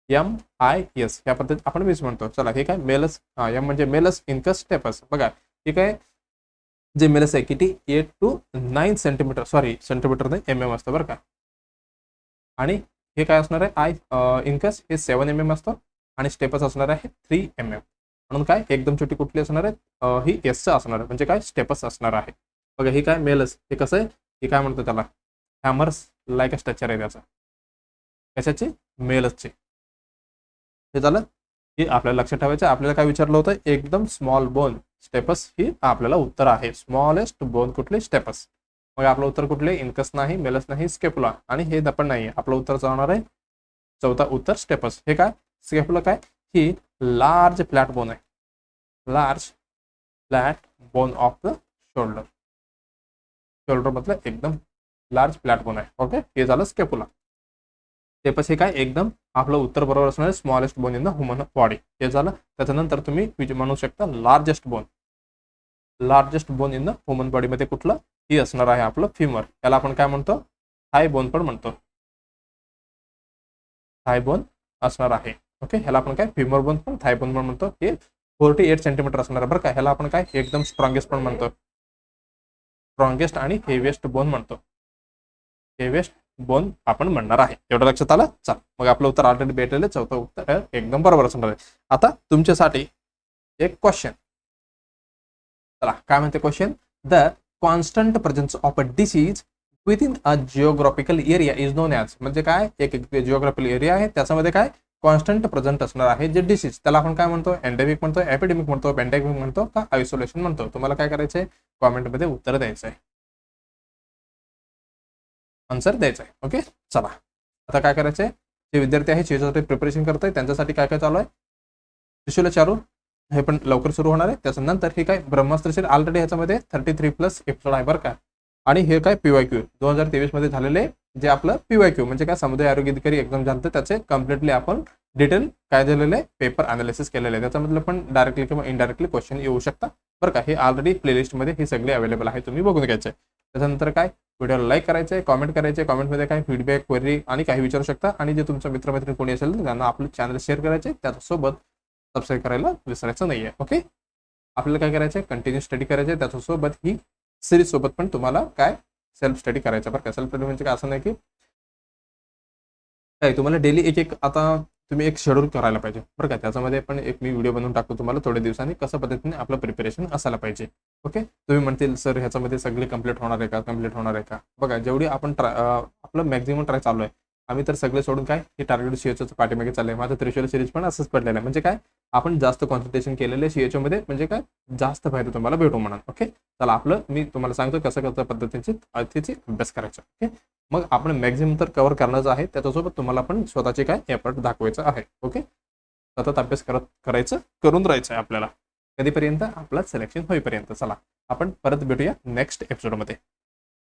MIS ह्या पद्धतीत आपण मिस म्हणतो. चला हे काय मेलस एम म्हणजे मेलस इनकस स्टेपस. बघा हे काय जे मेलस आहे किती 8 to 9 सेंटीमीटर, सॉरी सेंटीमीटर नाही MM असतं बरं का. आणि हे काय असणार आहे इनकस हे 7 mm असतं आणि स्टेपस असणार आहे 3 mm. म्हणून काय एकदम छोटी कुठली असणार आहे ही एस असणार आहे म्हणजे काय स्टेपस असणार आहे. बघा ही काय मेलस हे कसं आहे, हे काय म्हणतो त्याला हॅमर्स लाईक अ स्ट्रक्चर आहे त्याचा कशाचे मेलसचे. हे झालं हे आपल्याला लक्षात ठेवायचं. आपल्याला काय विचारलं होतं एकदम स्मॉल बोन स्टेपस ही आपल्याला उत्तर आहे. स्मॉलेस्ट बोन कुठले स्टेपस. मग आपलं उत्तर कुठले इनकस नाही, मेलस नाही, स्केपुला आणि हे पण नाही. आपलं उत्तर जाणार आहे चौथा उत्तर स्टेपस. हे काय स्केपुला काय ही लार्ज फ्लॅट बोन आहे. Large flat bone of the shoulder. Shoulder मधलं एकदम लार्ज फ्लॅट बोन आहे. ओके हे झालं स्केपुला. स्टेपस हे काय एकदम आपलं उत्तर बरोबर असणार आहे smallest bone in the human body. हे झालं. त्याच्यानंतर तुम्ही म्हणू शकता largest bone. Largest bone in the human बॉडीमध्ये कुठलं ही असणार आहे आपलं फिमर. याला आपण काय म्हणतो थाय बोन पण म्हणतो. थाय बोन असणार आहे. ओके ह्याला आपण काय फिमर बोन पण थाय बोन पण म्हणतो. हे 48 सेंटीमीटर असणार आहे बरं का. ह्याला आपण काय एकदम स्ट्रॉंगेस्ट पण म्हणतो. स्ट्रॉंगेस्ट आणि हेवीएस्ट बोन म्हणतो. हेवीएस्ट बोन आपण म्हणणार आहे. एवढं लक्षात आलं. चल मग आपलं उत्तर ऑलरेडी भेटलेलं चौथं उत्तर एकदम बरोबर असणार आहे. आता तुमच्यासाठी एक क्वेश्चन. चला काय म्हणते question. The constant presence of a disease within a geographical area is known as. म्हणजे काय एक जिओग्राफिकल एरिया आहे त्याच्यामध्ये काय कॉन्स्टंट प्रेझेंट असणार आहे जे डिसीज त्याला आपण काय म्हणतो एंडेमिक म्हणतो, एपिडेमिक म्हणतो, पॅन्डेमिक म्हणतो का आयसोलेशन म्हणतो. तुम्हाला काय करायचंय कॉमेंटमध्ये उत्तर द्यायचं आहे, आन्सर द्यायचं आहे. ओके चला आता काय करायचंय जे विद्यार्थी आहे सीएसाठी प्रिपरेशन करत आहे त्यांच्यासाठी काय काय चालू आहे त्रिशूल चारू हे पण लवकर सुरू होणार आहे. त्याच्यानंतर हे काय ब्रह्मास्त्र ऑलरेडी ह्याच्यामध्ये 33+ एपिसोड आहे बरं का. आणि हे काय PYQ 2023 मध्ये झालेले जे आपलं PYQ म्हणजे काय समुदाय आरोग्य अधिकारी एक्झाम झालं त्याचे कम्प्लिटली आपण डिटेल काय झालेले पेपर अनालिसिस केलेले आहे. त्याच्यामधलं पण डायरेक्टली किंवा इनडायरेक्टली क्वेश्चन येऊ शकता बरं का. हे ऑलरेडी प्लेलिस्टमध्ये हे सगळे अवेलेबल आहे, तुम्ही बघून घ्यायचे. त्याच्यानंतर काय व्हिडिओला लाईक करायचं आहे, कॉमेंट करायचे, कॉमेंटमध्ये काय फीडबॅक क्वेरी आणि काही विचारू शकता. आणि जे तुमचं मित्रमैत्रिणी कोणी असेल तर त्यांना आपलं चॅनल शेअर करायचे, त्याच्यासोबत सबस्क्राईब करायला विसरायचं नाही आहे. ओके आपल्याला काय करायचं आहे कंटिन्यू स्टडी करायचे, त्याच्यासोबत ही सिरीज सोबत पण तुम्हाला काय सेल्फ स्टडी करायचं बरं का. सेल्फ स्टडी म्हणजे काय असं नाही की काय तुम्हाला डेली एक आता तुम्ही एक शेड्यूल करायला पाहिजे बरं का. त्याच्यामध्ये पण एक मी व्हिडिओ बनवून टाकतो तुम्हाला थोड्या दिवसांनी कसं पद्धतीने आपलं प्रिपरेशन असायला पाहिजे. ओके तुम्ही म्हणतील सर ह्याच्यामध्ये सगळे कंप्लीट होणार आहे का, कंप्लीट होणार आहे का. बघा जेवढी आपण आपलं मॅक्झिमम ट्राय चालू आहे. आम्ही तर सगळे सोडून काय हे टार्गेट सीएचओचं पाठीमागे चाललंय. माझं त्रिशूल सिरीज पण असंच पडलेलं आहे. म्हणजे काय आपण जास्त कॉन्सन्ट्रेशन केलेलं आहे सीएचओ मध्ये म्हणजे काय जास्त फायदा तुम्हाला भेटू म्हणा. ओके चला आपलं मी तुम्हाला सांगतो कसं कसं पद्धतीची अतिथी अभ्यास करायचा. ओके मग आपण मॅक्झिमम तर कव्हर करण्याचं आहे, त्याच्यासोबत तुम्हाला पण स्वतःचे काय एफर्ट दाखवायचं आहे. ओके सतत अभ्यास करायचं करून राहायचं आहे आपल्याला कधीपर्यंत आपलं सिलेक्शन होईपर्यंत. चला आपण परत भेटूया नेक्स्ट एपिसोडमध्ये.